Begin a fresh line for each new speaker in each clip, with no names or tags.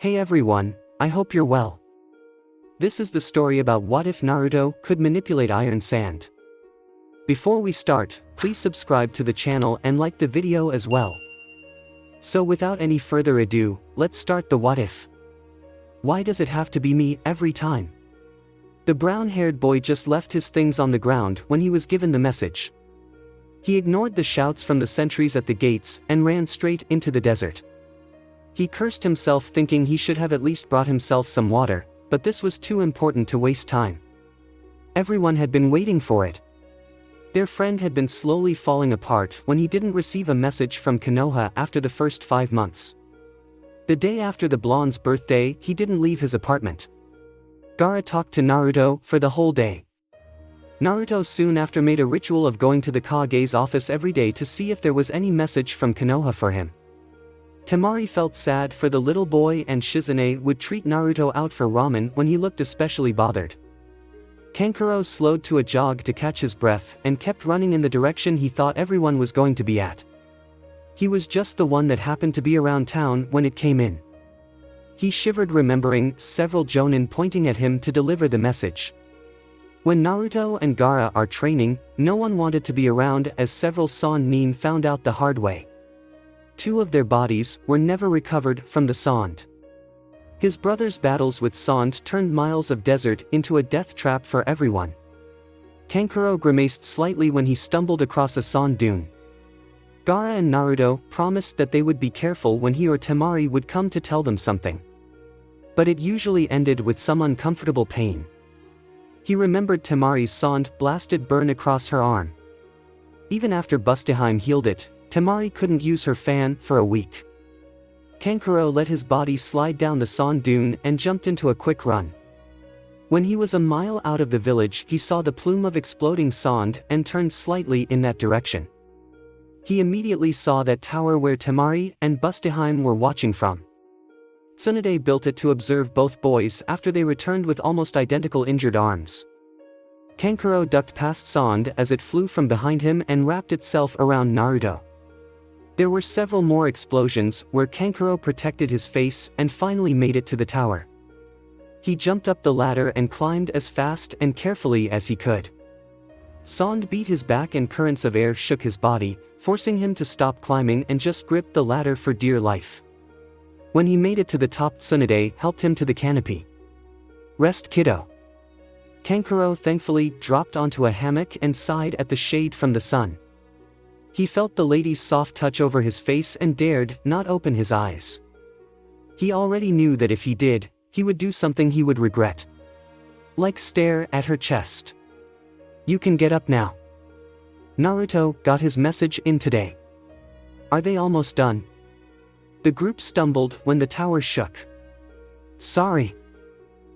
Hey everyone, I hope you're well. This is the story about what if Naruto could manipulate iron sand. Before we start, please subscribe to the channel and like the video as well. So without any further ado, let's start the what if. Why does it have to be me every time? The brown-haired boy just left his things on the ground when he was given the message. He ignored the shouts from the sentries at the gates and ran straight into the desert. He cursed himself thinking he should have at least brought himself some water, but this was too important to waste time. Everyone had been waiting for it. Their friend had been slowly falling apart when he didn't receive a message from Konoha after the first 5 months. The day after the blonde's birthday, he didn't leave his apartment. Gaara talked to Naruto for the whole day. Naruto soon after made a ritual of going to the Kage's office every day to see if there was any message from Konoha for him. Temari felt sad for the little boy and Shizune would treat Naruto out for ramen when he looked especially bothered. Kankuro slowed to a jog to catch his breath and kept running in the direction he thought everyone was going to be at. He was just the one that happened to be around town when it came in. He shivered remembering several jonin pointing at him to deliver the message. When Naruto and Gaara are training, no one wanted to be around as several Sannin found out the hard way. 2 of their bodies were never recovered from the Sand. His brother's battles with Sand turned miles of desert into a death trap for everyone. Kankuro grimaced slightly when he stumbled across a sand dune. Gaara and Naruto promised that they would be careful when he or Temari would come to tell them something. But it usually ended with some uncomfortable pain. He remembered Temari's sand blasted burn across her arm. Even after Busteheim healed it, Temari couldn't use her fan for a week. Kankuro let his body slide down the sand dune and jumped into a quick run. When he was a mile out of the village, he saw the plume of exploding sand and turned slightly in that direction. He immediately saw that tower where Temari and Busteheim were watching from. Tsunade built it to observe both boys after they returned with almost identical injured arms. Kankuro ducked past sand as it flew from behind him and wrapped itself around Naruto. There were several more explosions where Kankuro protected his face and finally made it to the tower. He jumped up the ladder and climbed as fast and carefully as he could. Sand beat his back and currents of air shook his body, forcing him to stop climbing and just grip the ladder for dear life. When he made it to the top, Tsunade helped him to the canopy. "Rest, kiddo." Kankuro thankfully dropped onto a hammock and sighed at the shade from the sun. He felt the lady's soft touch over his face and dared not open his eyes. He already knew that if he did, he would do something he would regret. Like stare at her chest. "You can get up now." Naruto got his message in today. "Are they almost done?" The group stumbled when the tower shook. "Sorry,"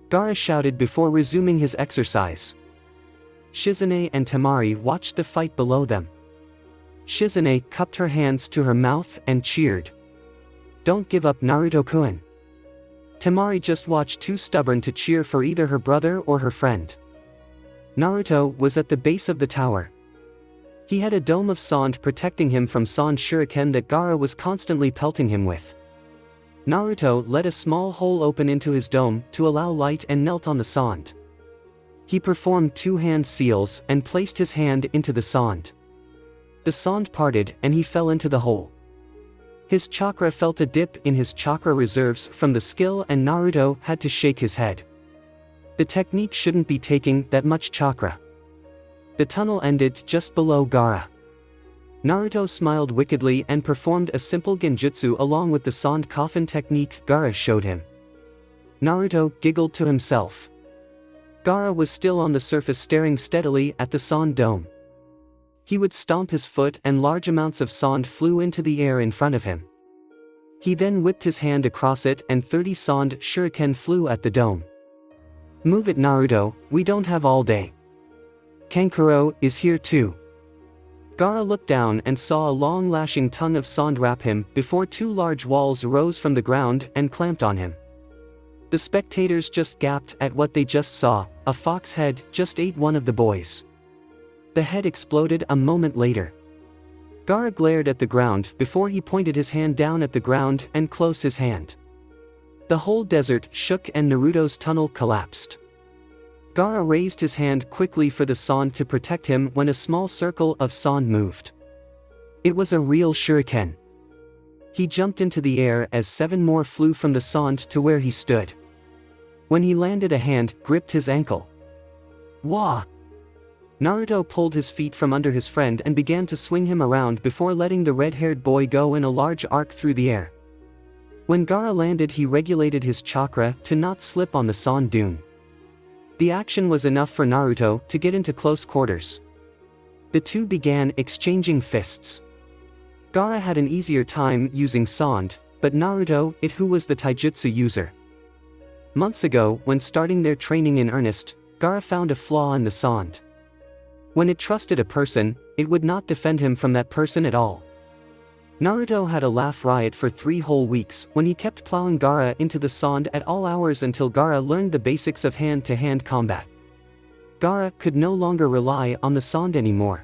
Gaara shouted before resuming his exercise. Shizune and Temari watched the fight below them. Shizune cupped her hands to her mouth and cheered. "Don't give up, Naruto-kun." Temari just watched, too stubborn to cheer for either her brother or her friend. Naruto was at the base of the tower. He had a dome of sand protecting him from sand shuriken that Gaara was constantly pelting him with. Naruto let a small hole open into his dome to allow light and knelt on the sand. He performed 2 hand seals and placed his hand into the sand. The sand parted and he fell into the hole. His chakra felt a dip in his chakra reserves from the skill and Naruto had to shake his head. The technique shouldn't be taking that much chakra. The tunnel ended just below Gaara. Naruto smiled wickedly and performed a simple genjutsu along with the sand coffin technique Gaara showed him. Naruto giggled to himself. Gaara was still on the surface staring steadily at the sand dome. He would stomp his foot and large amounts of sand flew into the air in front of him. He then whipped his hand across it and 30 sand shuriken flew at the dome. "Move it, Naruto, we don't have all day." "Kankuro is here too." Gaara looked down and saw a long lashing tongue of sand wrap him before 2 large walls rose from the ground and clamped on him. The spectators just gaped at what they just saw. A fox head just ate one of the boys. The head exploded a moment later. Gaara glared at the ground before he pointed his hand down at the ground and closed his hand. The whole desert shook and Naruto's tunnel collapsed. Gaara raised his hand quickly for the sand to protect him when a small circle of sand moved. It was a real shuriken. He jumped into the air as 7 more flew from the sand to where he stood. When he landed, a hand gripped his ankle. Wah! Naruto pulled his feet from under his friend and began to swing him around before letting the red-haired boy go in a large arc through the air. When Gaara landed, he regulated his chakra to not slip on the sand dune. The action was enough for Naruto to get into close quarters. The two began exchanging fists. Gaara had an easier time using sand, but Naruto, who was the taijutsu user. Months ago, when starting their training in earnest, Gaara found a flaw in the sand. When it trusted a person, it would not defend him from that person at all. Naruto had a laugh riot for 3 whole weeks when he kept plowing Gaara into the sand at all hours until Gaara learned the basics of hand-to-hand combat. Gaara could no longer rely on the sand anymore.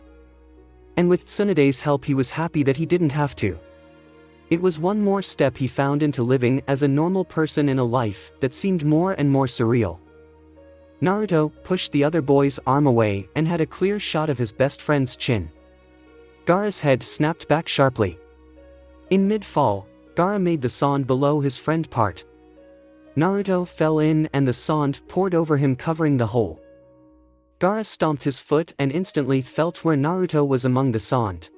And with Tsunade's help, he was happy that he didn't have to. It was one more step he found into living as a normal person in a life that seemed more and more surreal. Naruto pushed the other boy's arm away and had a clear shot of his best friend's chin. Gaara's head snapped back sharply. In mid-fall, Gaara made the sand below his friend part. Naruto fell in and the sand poured over him, covering the hole. Gaara stomped his foot and instantly felt where Naruto was among the sand.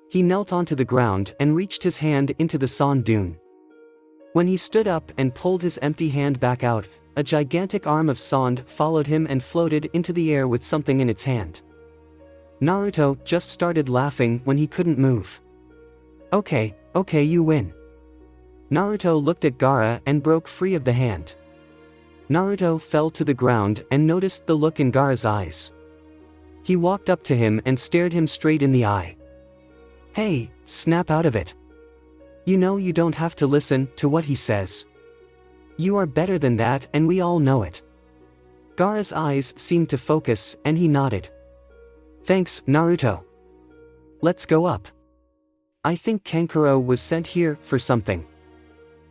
He knelt onto the ground and reached his hand into the sand dune. When he stood up and pulled his empty hand back out, a gigantic arm of sand followed him and floated into the air with something in its hand. Naruto just started laughing when he couldn't move. Okay, you win. Naruto looked at Gaara and broke free of the hand. Naruto fell to the ground and noticed the look in Gaara's eyes. He walked up to him and stared him straight in the eye. Hey, snap out of it. You know you don't have to listen to what he says. You are better than that and we all know it. Gaara's eyes seemed to focus and he nodded. Thanks, Naruto. Let's go up. I think Kankuro was sent here for something.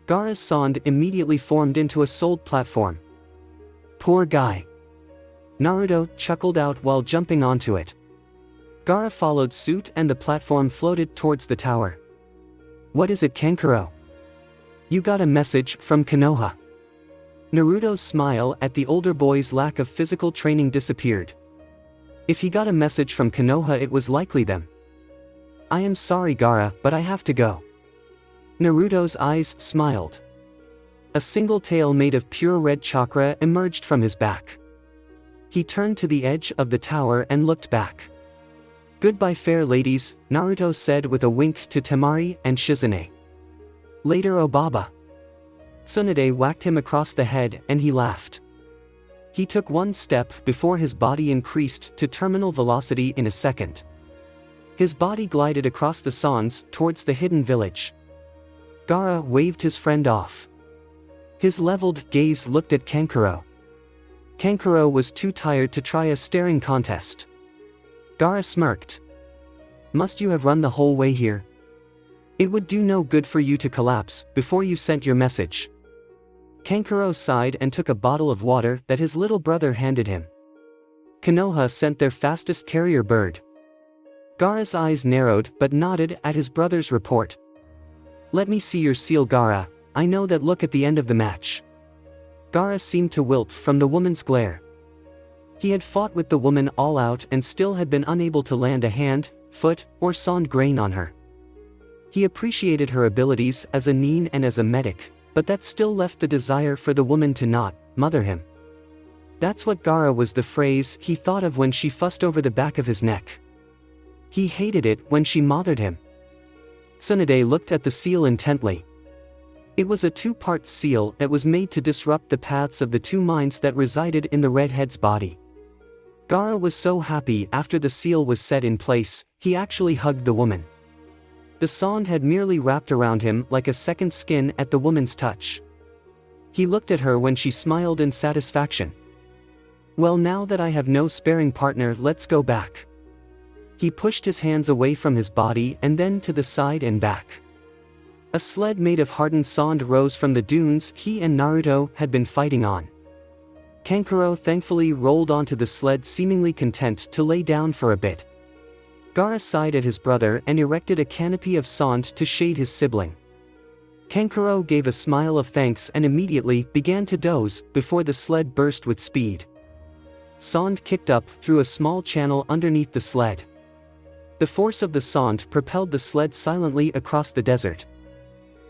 Gaara's sand immediately formed into a sold platform. Poor guy. Naruto chuckled out while jumping onto it. Gaara followed suit and the platform floated towards the tower. What is it, Kankuro? You got a message from Konoha. Naruto's smile at the older boy's lack of physical training disappeared. If he got a message from Konoha, it was likely them. I am sorry, Gaara, but I have to go. Naruto's eyes smiled. A single tail made of pure red chakra emerged from his back. He turned to the edge of the tower and looked back. Goodbye, fair ladies, Naruto said with a wink to Temari and Shizune. Later, Obaba. Tsunade whacked him across the head and he laughed. He took one step before his body increased to terminal velocity in a second. His body glided across the sands towards the hidden village. Gaara waved his friend off. His leveled gaze looked at Kankuro. Kankuro was too tired to try a staring contest. Gaara smirked. Must you have run the whole way here? It would do no good for you to collapse before you sent your message. Kankuro sighed and took a bottle of water that his little brother handed him. Konoha sent their fastest carrier bird. Gaara's eyes narrowed but nodded at his brother's report. Let me see your seal, Gaara. I know that look at the end of the match. Gaara seemed to wilt from the woman's glare. He had fought with the woman all out and still had been unable to land a hand, foot, or sand grain on her. He appreciated her abilities as a nin and as a medic, but that still left the desire for the woman to not mother him. That's what Gaara was the phrase he thought of when she fussed over the back of his neck. He hated it when she mothered him. Tsunade looked at the seal intently. It was a 2-part seal that was made to disrupt the paths of the 2 minds that resided in the redhead's body. Gaara was so happy after the seal was set in place, he actually hugged the woman. The sand had merely wrapped around him like a second skin at the woman's touch. He looked at her when she smiled in satisfaction. Well, now that I have no sparring partner, let's go back. He pushed his hands away from his body and then to the side and back. A sled made of hardened sand rose from the dunes he and Naruto had been fighting on. Kankuro thankfully rolled onto the sled, seemingly content to lay down for a bit. Gaara sighed at his brother and erected a canopy of sand to shade his sibling. Kankuro gave a smile of thanks and immediately began to doze before the sled burst with speed. Sand kicked up through a small channel underneath the sled. The force of the sand propelled the sled silently across the desert.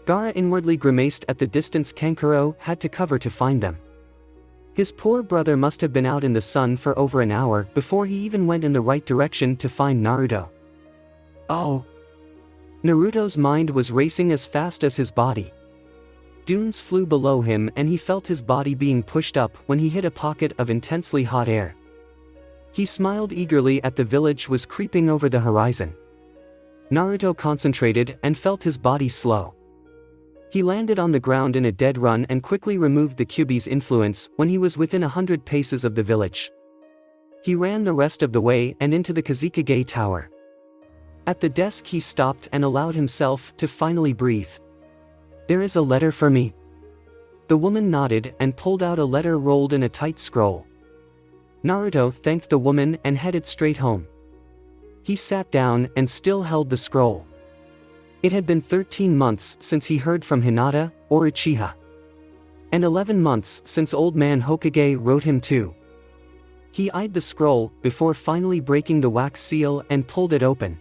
Gaara inwardly grimaced at the distance Kankuro had to cover to find them. His poor brother must have been out in the sun for over an hour before he even went in the right direction to find Naruto. Oh! Naruto's mind was racing as fast as his body. Dunes flew below him and he felt his body being pushed up when he hit a pocket of intensely hot air. He smiled eagerly at the village was creeping over the horizon. Naruto concentrated and felt his body slow. He landed on the ground in a dead run and quickly removed the Kyuubi's influence when he was within 100 paces of the village. He ran the rest of the way and into the Kazekage Tower. At the desk he stopped and allowed himself to finally breathe. "There is a letter for me." The woman nodded and pulled out a letter rolled in a tight scroll. Naruto thanked the woman and headed straight home. He sat down and still held the scroll. It had been 13 months since he heard from Hinata or Uchiha. And 11 months since Old Man Hokage wrote him too. He eyed the scroll before finally breaking the wax seal and pulled it open.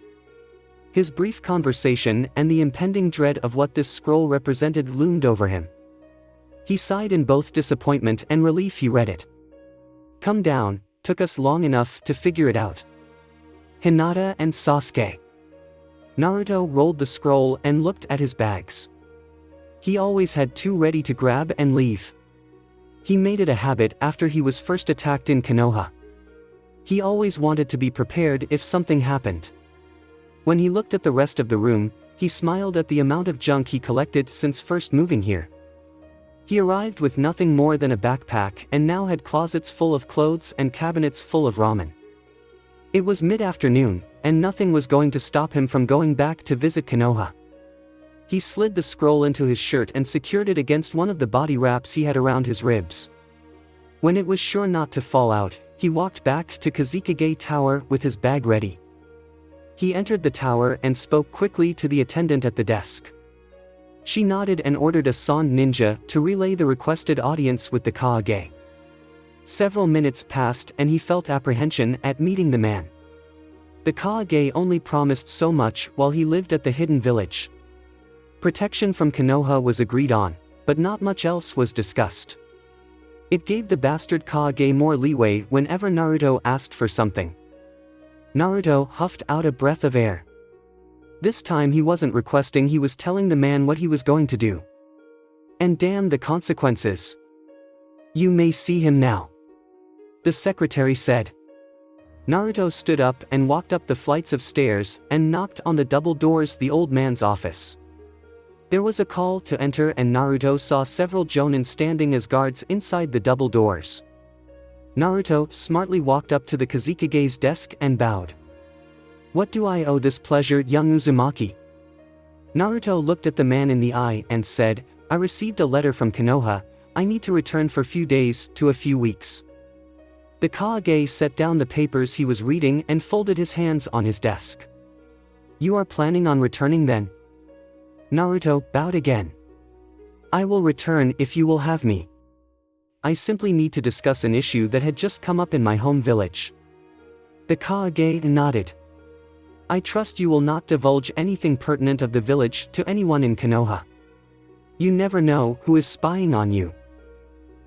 His brief conversation and the impending dread of what this scroll represented loomed over him. He sighed in both disappointment and relief. He read it. "Come down, took us long enough to figure it out. Hinata and Sasuke." Naruto rolled the scroll and looked at his bags. He always had two ready to grab and leave. He made it a habit after he was first attacked in Konoha. He always wanted to be prepared if something happened. When he looked at the rest of the room, he smiled at the amount of junk he collected since first moving here. He arrived with nothing more than a backpack and now had closets full of clothes and cabinets full of ramen. It was mid-afternoon, and nothing was going to stop him from going back to visit Konoha. He slid the scroll into his shirt and secured it against one of the body wraps he had around his ribs. When it was sure not to fall out, he walked back to Kazekage Tower with his bag ready. He entered the tower and spoke quickly to the attendant at the desk. She nodded and ordered a sand ninja to relay the requested audience with the Kage. Several minutes passed and he felt apprehension at meeting the man. The Kage only promised so much while he lived at the hidden village. Protection from Konoha was agreed on, but not much else was discussed. It gave the bastard Kage more leeway whenever Naruto asked for something. Naruto huffed out a breath of air. This time he wasn't requesting, he was telling the man what he was going to do. And damn the consequences. "You may see him now," the secretary said. Naruto stood up and walked up the flights of stairs and knocked on the double doors the old man's office. There was a call to enter and Naruto saw several jonin standing as guards inside the double doors. Naruto smartly walked up to the Kazekage's desk and bowed. "What do I owe this pleasure, young Uzumaki?" Naruto looked at the man in the eye and said, "I received a letter from Konoha. I need to return for few days to a few weeks." The Kage set down the papers he was reading and folded his hands on his desk. "You are planning on returning then?" Naruto bowed again. "I will return if you will have me. I simply need to discuss an issue that had just come up in my home village." The Kage nodded. "I trust you will not divulge anything pertinent of the village to anyone in Konoha. You never know who is spying on you."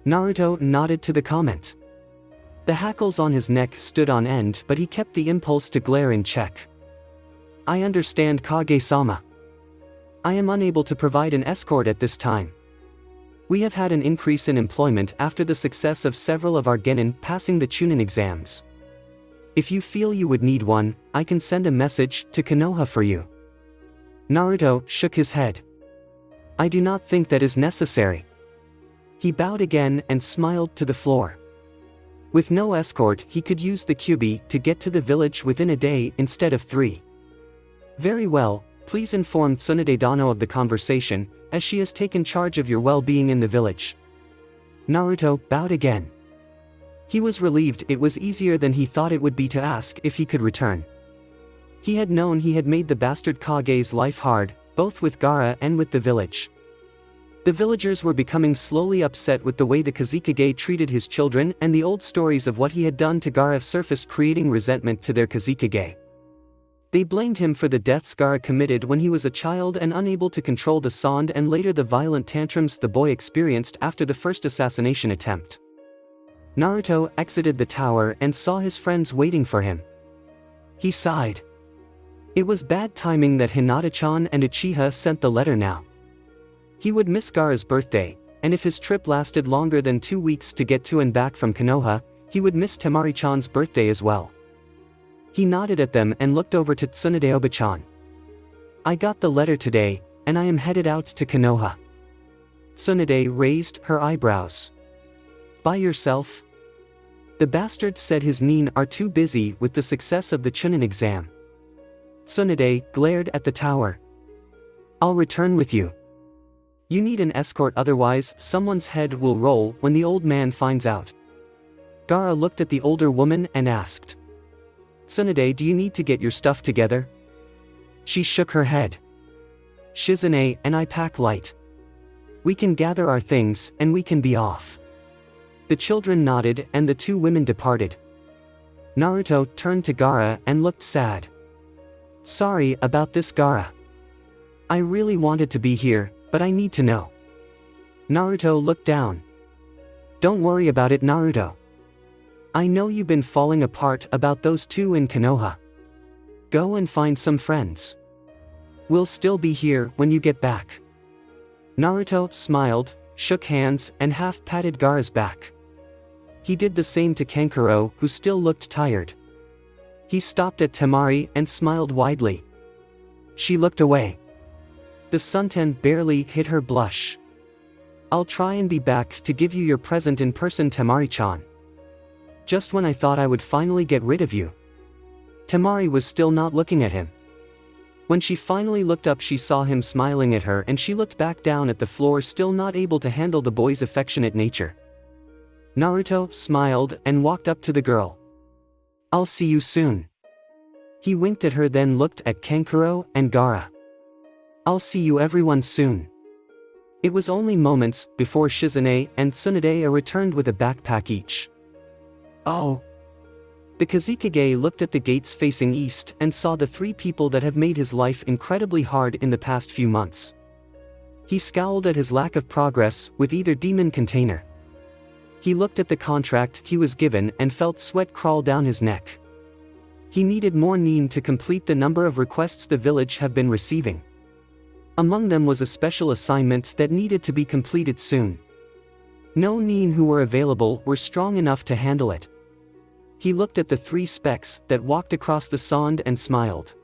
Naruto nodded to the comment. The hackles on his neck stood on end, but he kept the impulse to glare in check. "I understand, Kage-sama. I am unable to provide an escort at this time. We have had an increase in employment after the success of several of our genin passing the Chunin exams. If you feel you would need one, I can send a message to Konoha for you." Naruto shook his head. "I do not think that is necessary." He bowed again and smiled to the floor. With no escort, he could use the Kyuubi to get to the village within a day instead of 3. "Very well, please inform Tsunade Dano of the conversation, as she has taken charge of your well-being in the village." Naruto bowed again. He was relieved. It was easier than he thought it would be to ask if he could return. He had known he had made the bastard Kage's life hard, both with Gaara and with the village. The villagers were becoming slowly upset with the way the Kazekage treated his children, and the old stories of what he had done to Gaara surfaced, creating resentment to their Kazekage. They blamed him for the deaths Gaara committed when he was a child and unable to control the sand, and later the violent tantrums the boy experienced after the first assassination attempt. Naruto exited the tower and saw his friends waiting for him. He sighed. It was bad timing that Hinata-chan and Uchiha sent the letter now. He would miss Gaara's birthday, and if his trip lasted longer than 2 weeks to get to and back from Konoha, he would miss Temari-chan's birthday as well. He nodded at them and looked over to Tsunade Oba-chan. "I got the letter today, and I am headed out to Konoha." Tsunade raised her eyebrows. "By yourself?" The bastard said his nin are too busy with the success of the Chunin exam. Tsunade glared at the tower. "I'll return with you. You need an escort, otherwise someone's head will roll when the old man finds out." Gaara looked at the older woman and asked, "Tsunade, do you need to get your stuff together?" She shook her head. "Shizune and I pack light. We can gather our things and we can be off." The children nodded and the two women departed. Naruto turned to Gaara and looked sad. "Sorry about this, Gaara. I really wanted to be here, but I need to know." Naruto looked down. "Don't worry about it, Naruto. I know you've been falling apart about those two in Konoha. Go and find some friends. We'll still be here when you get back." Naruto smiled, shook hands, and half patted Gaara's back. He did the same to Kankuro, who still looked tired. He stopped at Temari and smiled widely. She looked away. The suntan barely hid her blush. "I'll try and be back to give you your present in person, Temari-chan. Just when I thought I would finally get rid of you." Temari was still not looking at him. When she finally looked up, she saw him smiling at her, and she looked back down at the floor, still not able to handle the boy's affectionate nature. Naruto smiled and walked up to the girl. "I'll see you soon." He winked at her, then looked at Kankuro and Gaara. "I'll see you everyone soon." It was only moments before Shizune and Tsunade returned with a backpack each. "Oh." The Kazekage looked at the gates facing east and saw the three people that have made his life incredibly hard in the past few months. He scowled at his lack of progress with either demon container. He looked at the contract he was given and felt sweat crawl down his neck. He needed more nin to complete the number of requests the village have been receiving. Among them was a special assignment that needed to be completed soon. No nin who were available were strong enough to handle it. He looked at the three specks that walked across the sand and smiled.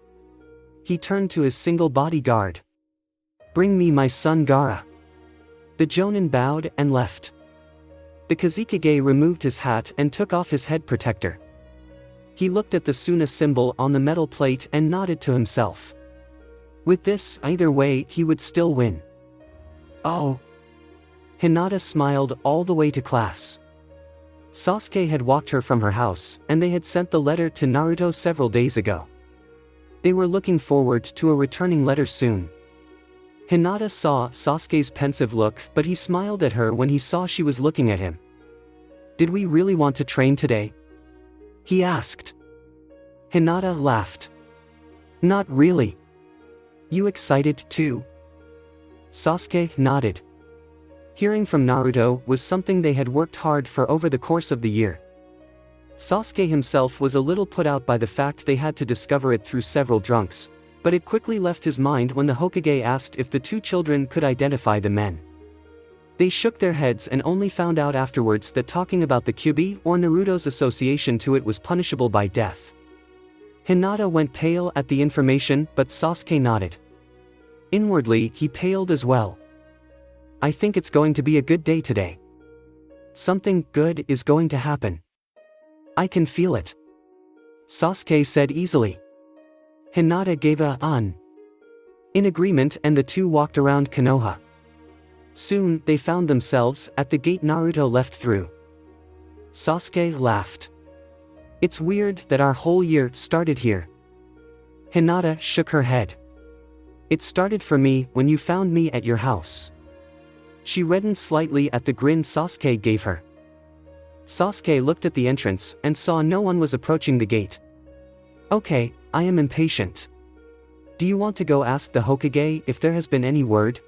He turned to his single bodyguard. "Bring me my son Gaara." The Jonin bowed and left. The Kazekage removed his hat and took off his head protector. He looked at the Suna symbol on the metal plate and nodded to himself. With this, either way, he would still win. "Oh." Hinata smiled all the way to class. Sasuke had walked her from her house, and they had sent the letter to Naruto several days ago. They were looking forward to a returning letter soon. Hinata saw Sasuke's pensive look, but he smiled at her when he saw she was looking at him. "Did we really want to train today?" he asked. Hinata laughed. "Not really. You excited too?" Sasuke nodded. Hearing from Naruto was something they had worked hard for over the course of the year. Sasuke himself was a little put out by the fact they had to discover it through several drunks, but it quickly left his mind when the Hokage asked if the two children could identify the men. They shook their heads and only found out afterwards that talking about the Kyuubi or Naruto's association to it was punishable by death. Hinata went pale at the information, but Sasuke nodded. Inwardly, he paled as well. "I think it's going to be a good day today. Something good is going to happen. I can feel it," Sasuke said easily. Hinata gave a In agreement, and the two walked around Konoha. Soon, they found themselves at the gate Naruto left through. Sasuke laughed. It's weird that our whole year started here. Hinata shook her head. It started for me when you found me at your house. She reddened slightly at the grin Sasuke gave her. Sasuke looked at the entrance and saw no one was approaching the gate. Okay, I am impatient. Do you want to go ask the Hokage if there has been any word?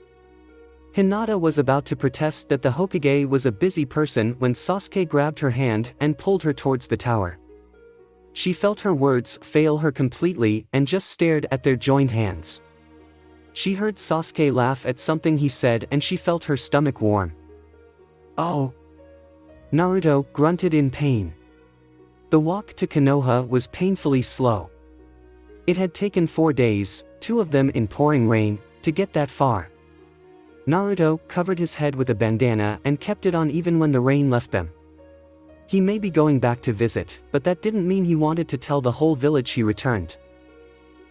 Hinata was about to protest that the Hokage was a busy person when Sasuke grabbed her hand and pulled her towards the tower. She felt her words fail her completely and just stared at their joined hands. She heard Sasuke laugh at something he said and she felt her stomach warm. Oh! Naruto grunted in pain. The walk to Konoha was painfully slow. It had taken 4 days, 2 of them in pouring rain, to get that far. Naruto covered his head with a bandana and kept it on even when the rain left them. He may be going back to visit, but that didn't mean he wanted to tell the whole village he returned.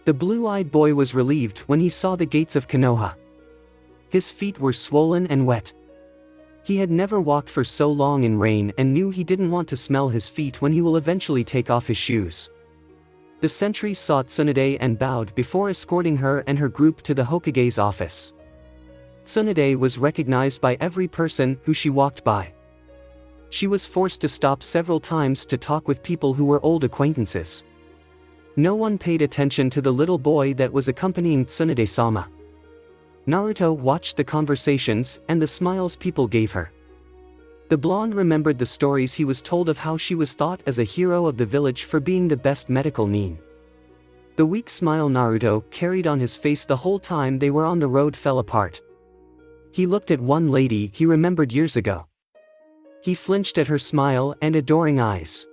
The blue-eyed boy was relieved when he saw the gates of Konoha. His feet were swollen and wet. He had never walked for so long in rain and knew he didn't want to smell his feet when he will eventually take off his shoes. The sentries saw Tsunade and bowed before escorting her and her group to the Hokage's office. Tsunade was recognized by every person who she walked by. She was forced to stop several times to talk with people who were old acquaintances. No one paid attention to the little boy that was accompanying Tsunade-sama. Naruto watched the conversations and the smiles people gave her. The blonde remembered the stories he was told of how she was thought as a hero of the village for being the best medical nin. The weak smile Naruto carried on his face the whole time they were on the road fell apart. He looked at one lady he remembered years ago. He flinched at her smile and adoring eyes.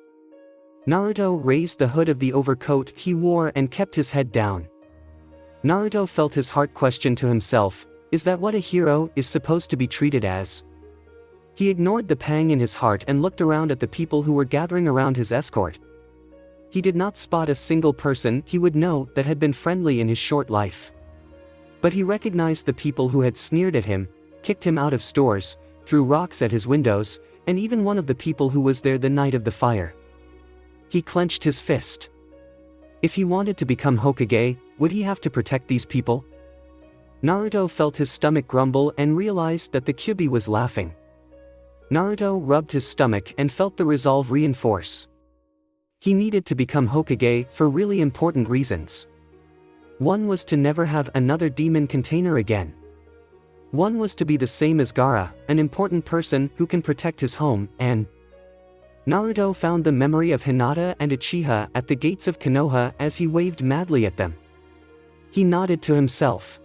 Naruto raised the hood of the overcoat he wore and kept his head down. Naruto felt his heart question to himself, is that what a hero is supposed to be treated as? He ignored the pang in his heart and looked around at the people who were gathering around his escort. He did not spot a single person he would know that had been friendly in his short life. But he recognized the people who had sneered at him, kicked him out of stores, threw rocks at his windows, and even one of the people who was there the night of the fire. He clenched his fist. If he wanted to become Hokage, would he have to protect these people? Naruto felt his stomach grumble and realized that the Kyuubi was laughing. Naruto rubbed his stomach and felt the resolve reinforce. He needed to become Hokage for really important reasons. One was to never have another demon container again. One was to be the same as Gaara, an important person who can protect his home, and Naruto found the memory of Hinata and Uchiha at the gates of Konoha as he waved madly at them. He nodded to himself.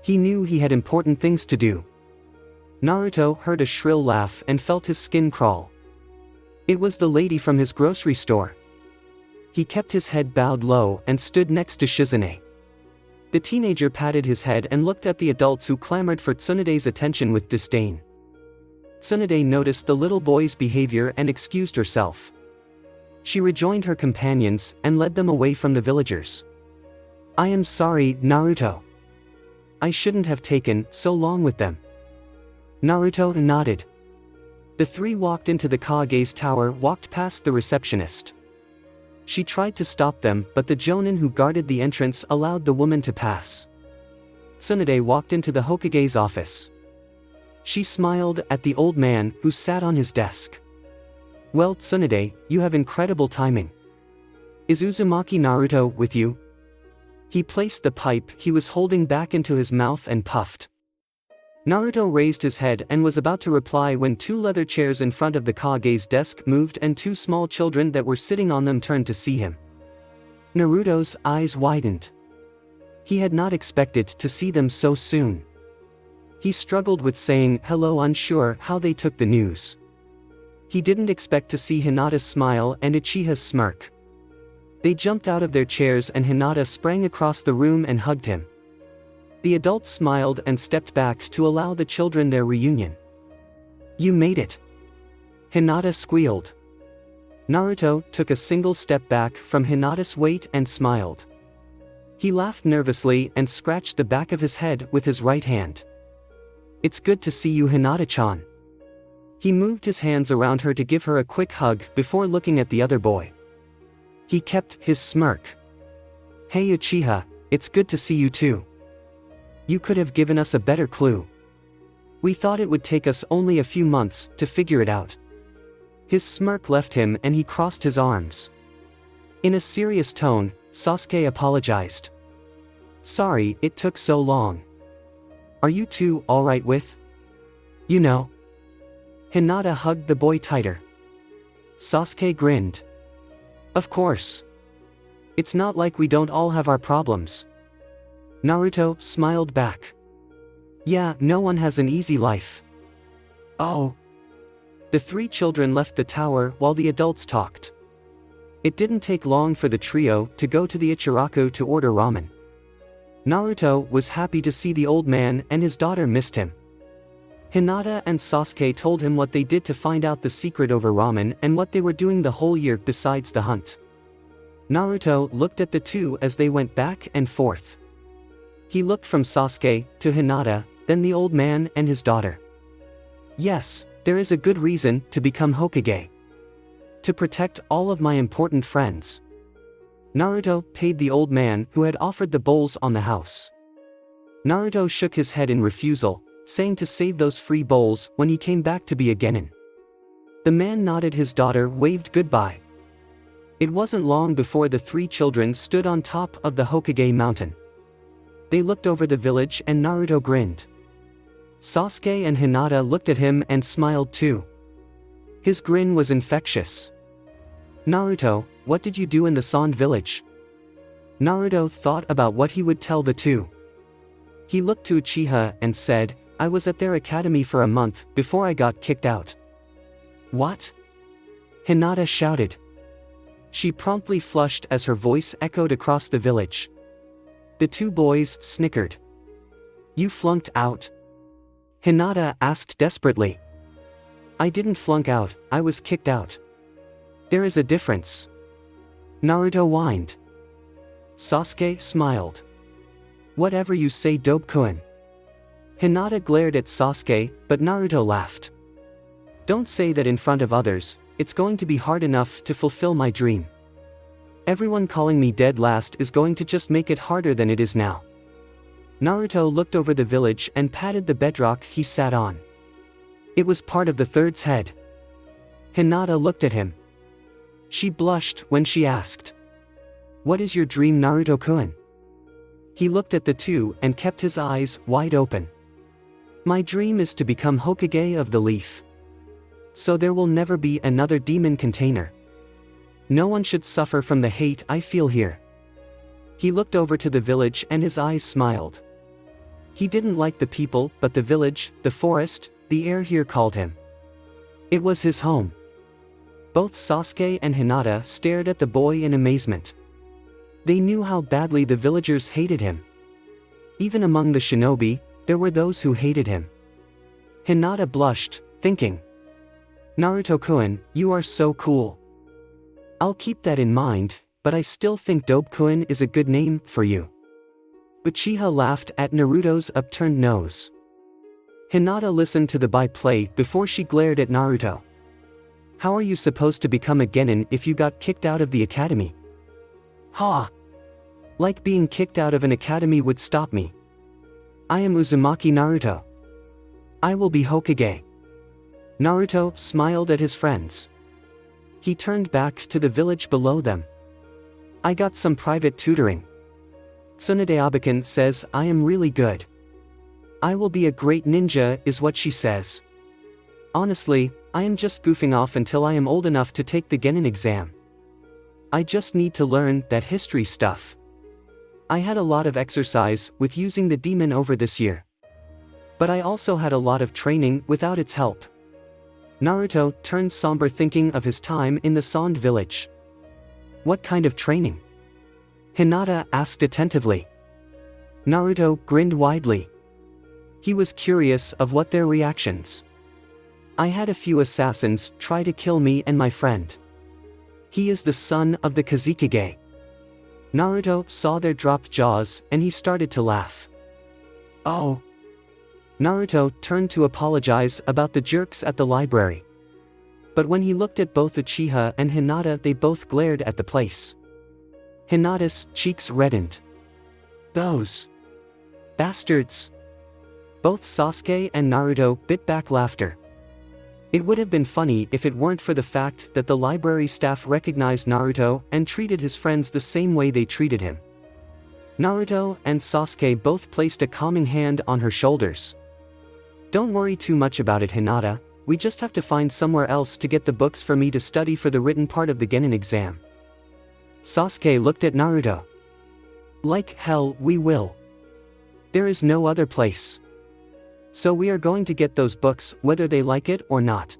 He knew he had important things to do. Naruto heard a shrill laugh and felt his skin crawl. It was the lady from his grocery store. He kept his head bowed low and stood next to Shizune. The teenager patted his head and looked at the adults who clamored for Tsunade's attention with disdain. Tsunade noticed the little boy's behavior and excused herself. She rejoined her companions and led them away from the villagers. I am sorry, Naruto. I shouldn't have taken so long with them. Naruto nodded. The three walked into the Kage's tower, walked past the receptionist. She tried to stop them, but the jonin who guarded the entrance allowed the woman to pass. Tsunade walked into the Hokage's office. She smiled at the old man who sat on his desk. Well, Tsunade, you have incredible timing. Is Uzumaki Naruto with you? He placed the pipe he was holding back into his mouth and puffed. Naruto raised his head and was about to reply when 2 leather chairs in front of the Kage's desk moved and 2 small children that were sitting on them turned to see him. Naruto's eyes widened. He had not expected to see them so soon. He struggled with saying hello, unsure how they took the news. He didn't expect to see Hinata's smile and Uchiha's smirk. They jumped out of their chairs and Hinata sprang across the room and hugged him. The adults smiled and stepped back to allow the children their reunion. You made it. Hinata squealed. Naruto took a single step back from Hinata's weight and smiled. He laughed nervously and scratched the back of his head with his right hand. "It's good to see you, Hinata-chan." He moved his hands around her to give her a quick hug before looking at the other boy. He kept his smirk. "Hey Uchiha, it's good to see you too. You could have given us a better clue. We thought it would take us only a few months to figure it out." His smirk left him and he crossed his arms. In a serious tone, Sasuke apologized. "Sorry it took so long. Are you two alright with? You know?" Hinata hugged the boy tighter. Sasuke grinned. "Of course. It's not like we don't all have our problems." Naruto smiled back. "Yeah, no one has an easy life." "Oh." The three children left the tower while the adults talked. It didn't take long for the trio to go to the Ichiraku to order ramen. Naruto was happy to see the old man and his daughter missed him. Hinata and Sasuke told him what they did to find out the secret over ramen and what they were doing the whole year besides the hunt. Naruto looked at the two as they went back and forth. He looked from Sasuke to Hinata, then the old man and his daughter. "Yes, there is a good reason to become Hokage. To protect all of my important friends." Naruto paid the old man who had offered the bowls on the house. Naruto shook his head in refusal, saying to save those free bowls when he came back to be a genin. The man nodded, his daughter waved goodbye. It wasn't long before the three children stood on top of the Hokage mountain. They looked over the village and Naruto grinned. Sasuke and Hinata looked at him and smiled too. His grin was infectious. "Naruto, what did you do in the Sand village?" Naruto thought about what he would tell the two. He looked to Uchiha and said, "I was at their academy for a month before I got kicked out." "What?" Hinata shouted. She promptly flushed as her voice echoed across the village. The two boys snickered. "You flunked out?" Hinata asked desperately. "I didn't flunk out, I was kicked out. There is a difference." Naruto whined. Sasuke smiled. "Whatever you say, Dope-kun." Hinata glared at Sasuke, but Naruto laughed. "Don't say that in front of others, it's going to be hard enough to fulfill my dream. Everyone calling me dead last is going to just make it harder than it is now." Naruto looked over the village and patted the bedrock he sat on. It was part of the third's head. Hinata looked at him. She blushed when she asked, "What is your dream, Naruto-kun?" He looked at the two and kept his eyes wide open. "My dream is to become Hokage of the Leaf. So there will never be another demon container. No one should suffer from the hate I feel here." He looked over to the village and his eyes smiled. He didn't like the people, but the village, the forest, the air here called him. It was his home. Both Sasuke and Hinata stared at the boy in amazement. They knew how badly the villagers hated him. Even among the shinobi, there were those who hated him. Hinata blushed, thinking, "Naruto-kun, you are so cool. I'll keep that in mind, but I still think Dope-kun is a good name for you." Uchiha laughed at Naruto's upturned nose. Hinata listened to the byplay before she glared at Naruto. "How are you supposed to become a genin if you got kicked out of the academy?" "Ha! Like being kicked out of an academy would stop me. I am Uzumaki Naruto. I will be Hokage." Naruto smiled at his friends. He turned back to the village below them. "I got some private tutoring. Tsunadeabakan says I am really good. I will be a great ninja is what she says. Honestly, I am just goofing off until I am old enough to take the genin exam. I just need to learn that history stuff. I had a lot of exercise with using the demon over this year. But I also had a lot of training without its help." Naruto turned somber thinking of his time in the Sand village. "What kind of training?" Hinata asked attentively. Naruto grinned widely. He was curious of what their reactions. "I had a few assassins try to kill me and my friend. He is the son of the Kazekage. Naruto saw their dropped jaws, and he started to laugh. Oh! Naruto turned to apologize about the jerks at the library. But when he looked at both Uchiha and Hinata, they both glared at the place. Hinata's cheeks reddened. Those bastards! Both Sasuke and Naruto bit back laughter. It would have been funny if it weren't for the fact that the library staff recognized Naruto and treated his friends the same way they treated him. Naruto and Sasuke both placed a calming hand on her shoulders. Don't worry too much about it, Hinata. We just have to find somewhere else to get the books for me to study for the written part of the Genin exam. Sasuke looked at Naruto. Like hell we will. There is no other place. So we are going to get those books whether they like it or not.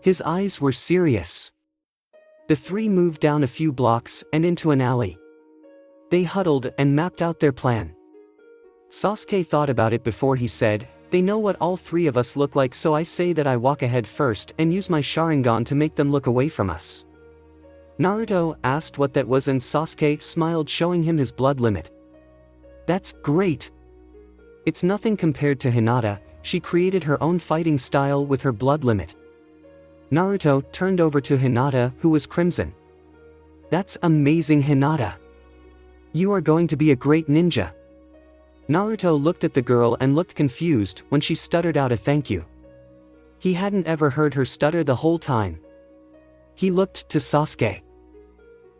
His eyes were serious. The three moved down a few blocks and into an alley. They huddled and mapped out their plan. Sasuke thought about it before he said, "They know what all three of us look like, so I say that I walk ahead first and use my Sharingan to make them look away from us." Naruto asked what that was and Sasuke smiled, showing him his blood limit. That's great. It's nothing compared to Hinata. She created her own fighting style with her blood limit. Naruto turned over to Hinata, who was crimson. That's amazing, Hinata. You are going to be a great ninja. Naruto looked at the girl and looked confused when she stuttered out a thank you. He hadn't ever heard her stutter the whole time. He looked to Sasuke.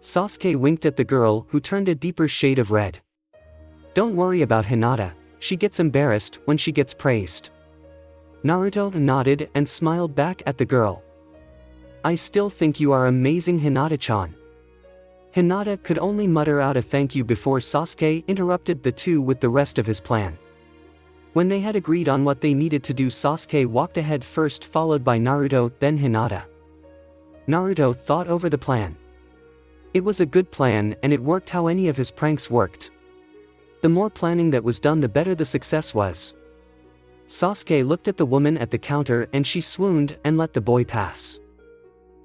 Sasuke winked at the girl, who turned a deeper shade of red. Don't worry about Hinata. She gets embarrassed when she gets praised. Naruto nodded and smiled back at the girl. I still think you are amazing, Hinata-chan. Hinata could only mutter out a thank you before Sasuke interrupted the two with the rest of his plan. When they had agreed on what they needed to do, Sasuke walked ahead first, followed by Naruto, then Hinata. Naruto thought over the plan. It was a good plan and it worked how any of his pranks worked. The more planning that was done, the better the success was. Sasuke looked at the woman at the counter and she swooned and let the boy pass.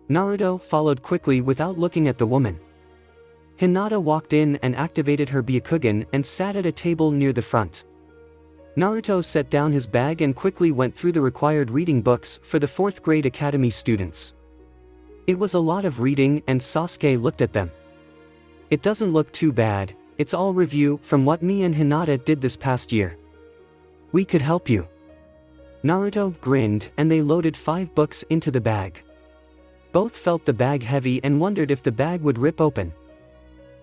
Naruto followed quickly without looking at the woman. Hinata walked in and activated her Byakugan and sat at a table near the front. Naruto set down his bag and quickly went through the required reading books for the 4th grade academy students. It was a lot of reading and Sasuke looked at them. It doesn't look too bad. It's all review from what me and Hinata did this past year. We could help you. Naruto grinned and they loaded 5 books into the bag. Both felt the bag heavy and wondered if the bag would rip open.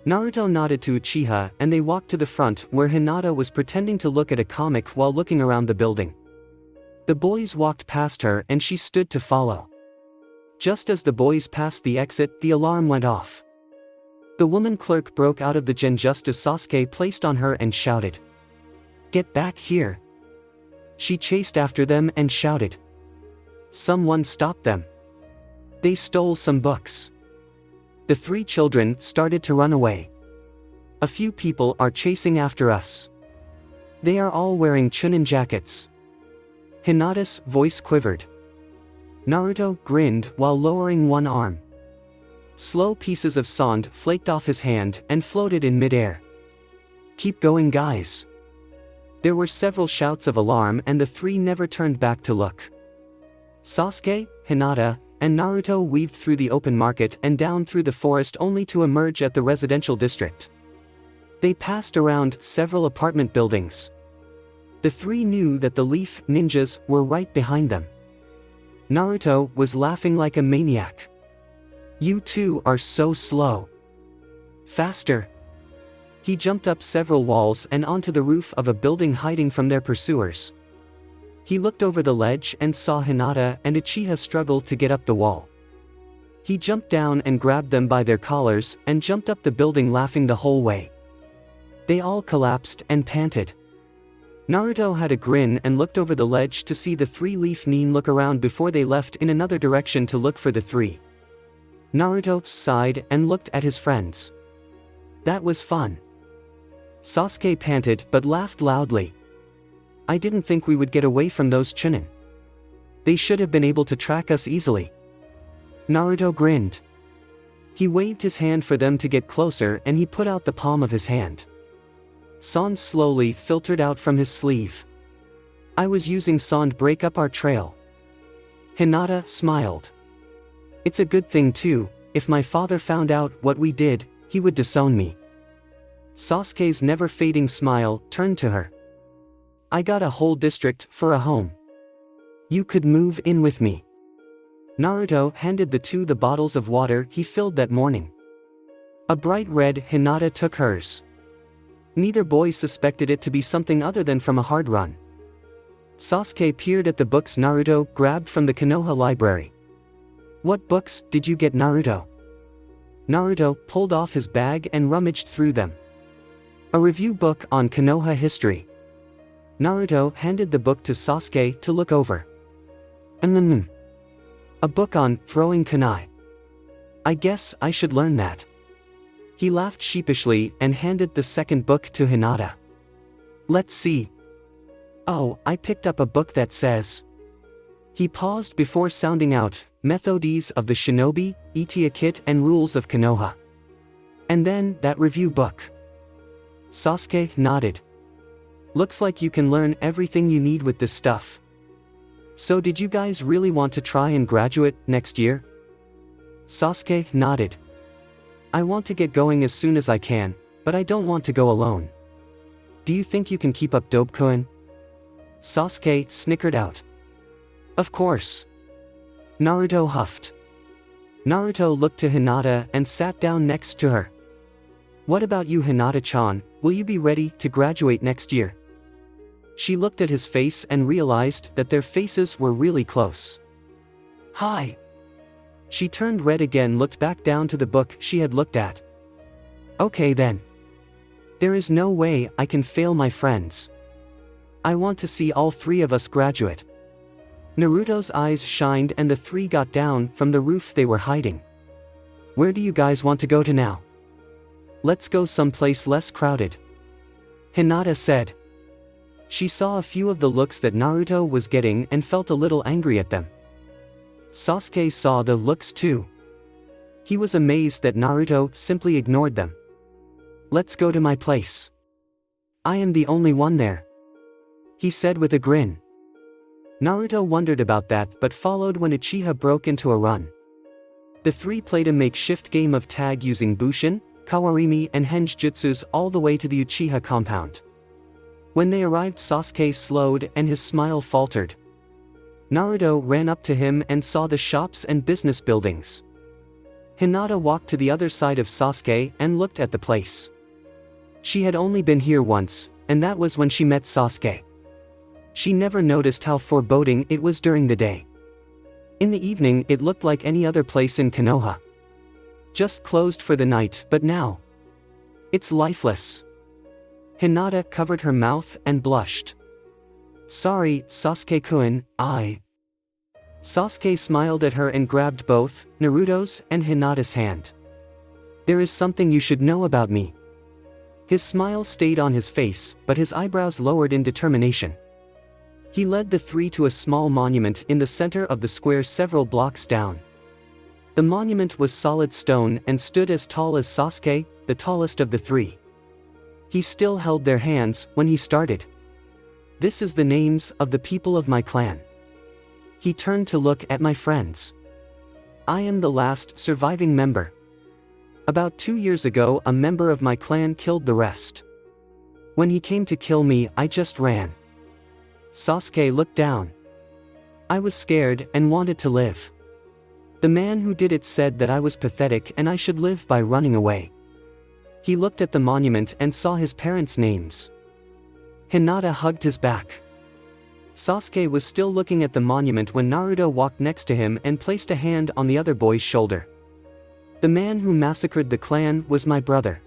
Naruto nodded to Uchiha and they walked to the front where Hinata was pretending to look at a comic while looking around the building. The boys walked past her and she stood to follow. Just as the boys passed the exit, the alarm went off. The woman clerk broke out of the Genjutsu Sasuke placed on her and shouted, "Get back here!" She chased after them and shouted. Someone stopped them. They stole some books. The 3 children started to run away. A few people are chasing after us. They are all wearing chunin jackets. Hinata's voice quivered. Naruto grinned while lowering one arm. Slow pieces of sand flaked off his hand and floated in midair. Keep going, guys. There were several shouts of alarm and the 3 never turned back to look. Sasuke, Hinata, and Naruto weaved through the open market and down through the forest only to emerge at the residential district. They passed around several apartment buildings. The 3 knew that the Leaf Ninjas were right behind them. Naruto was laughing like a maniac. You two are so slow. Faster. He jumped up several walls and onto the roof of a building, hiding from their pursuers. He looked over the ledge and saw Hinata and Uchiha struggle to get up the wall. He jumped down and grabbed them by their collars and jumped up the building, laughing the whole way. They all collapsed and panted. Naruto had a grin and looked over the ledge to see the 3 Leaf Nin look around before they left in another direction to look for the 3. Naruto sighed and looked at his friends. That was fun. Sasuke panted but laughed loudly. I didn't think we would get away from those chunin. They should have been able to track us easily. Naruto grinned. He waved his hand for them to get closer and he put out the palm of his hand. Sand slowly filtered out from his sleeve. I was using sand to break up our trail. Hinata smiled. It's a good thing too, if my father found out what we did, he would disown me. Sasuke's never-fading smile turned to her. I got a whole district for a home. You could move in with me. Naruto handed the two the bottles of water he filled that morning. A bright red Hinata took hers. Neither boy suspected it to be something other than from a hard run. Sasuke peered at the books Naruto grabbed from the Konoha library. What books did you get, Naruto? Naruto pulled off his bag and rummaged through them. A review book on Konoha history. Naruto handed the book to Sasuke to look over. A book on throwing kunai. I guess I should learn that. He laughed sheepishly and handed the second book to Hinata. Let's see. Oh, I picked up a book that says. He paused before sounding out, Methods of the Shinobi, Etiquette and Rules of Konoha. And then, that review book. Sasuke nodded. Looks like you can learn everything you need with this stuff. So did you guys really want to try and graduate next year? Sasuke nodded. I want to get going as soon as I can, but I don't want to go alone. Do you think you can keep up Dobecoin? Sasuke snickered out. Of course. Naruto huffed. Naruto looked to Hinata and sat down next to her. What about you, Hinata-chan, will you be ready to graduate next year? She looked at his face and realized that their faces were really close. Hi. She turned red again, looked back down to the book she had looked at. Okay then. There is no way I can fail my friends. I want to see all three of us graduate. Naruto's eyes shined and the three got down from the roof they were hiding. Where do you guys want to go to now? Let's go someplace less crowded. Hinata said. She saw a few of the looks that Naruto was getting and felt a little angry at them. Sasuke saw the looks too. He was amazed that Naruto simply ignored them. Let's go to my place. I am the only one there. He said with a grin. Naruto wondered about that but followed when Uchiha broke into a run. The three played a makeshift game of tag using Bushin, Kawarimi and Henjutsus all the way to the Uchiha compound. When they arrived, Sasuke slowed and his smile faltered. Naruto ran up to him and saw the shops and business buildings. Hinata walked to the other side of Sasuke and looked at the place. She had only been here once, and that was when she met Sasuke. She never noticed how foreboding it was during the day. In the evening it looked like any other place in Konoha. Just closed for the night, but now it's lifeless. Hinata covered her mouth and blushed. Sorry, Sasuke-kun, Sasuke smiled at her and grabbed both Naruto's and Hinata's hand. There is something you should know about me. His smile stayed on his face, but his eyebrows lowered in determination. He led the three to a small monument in the center of the square several blocks down. The monument was solid stone and stood as tall as Sasuke, the tallest of the three. He still held their hands when he started. This is the names of the people of my clan. He turned to look at my friends. I am the last surviving member. About 2 years ago a member of my clan killed the rest. When he came to kill me I just ran. Sasuke looked down. I was scared and wanted to live. The man who did it said that I was pathetic and I should live by running away. He looked at the monument and saw his parents' names. Hinata hugged his back. Sasuke was still looking at the monument when Naruto walked next to him and placed a hand on the other boy's shoulder. The man who massacred the clan was my brother.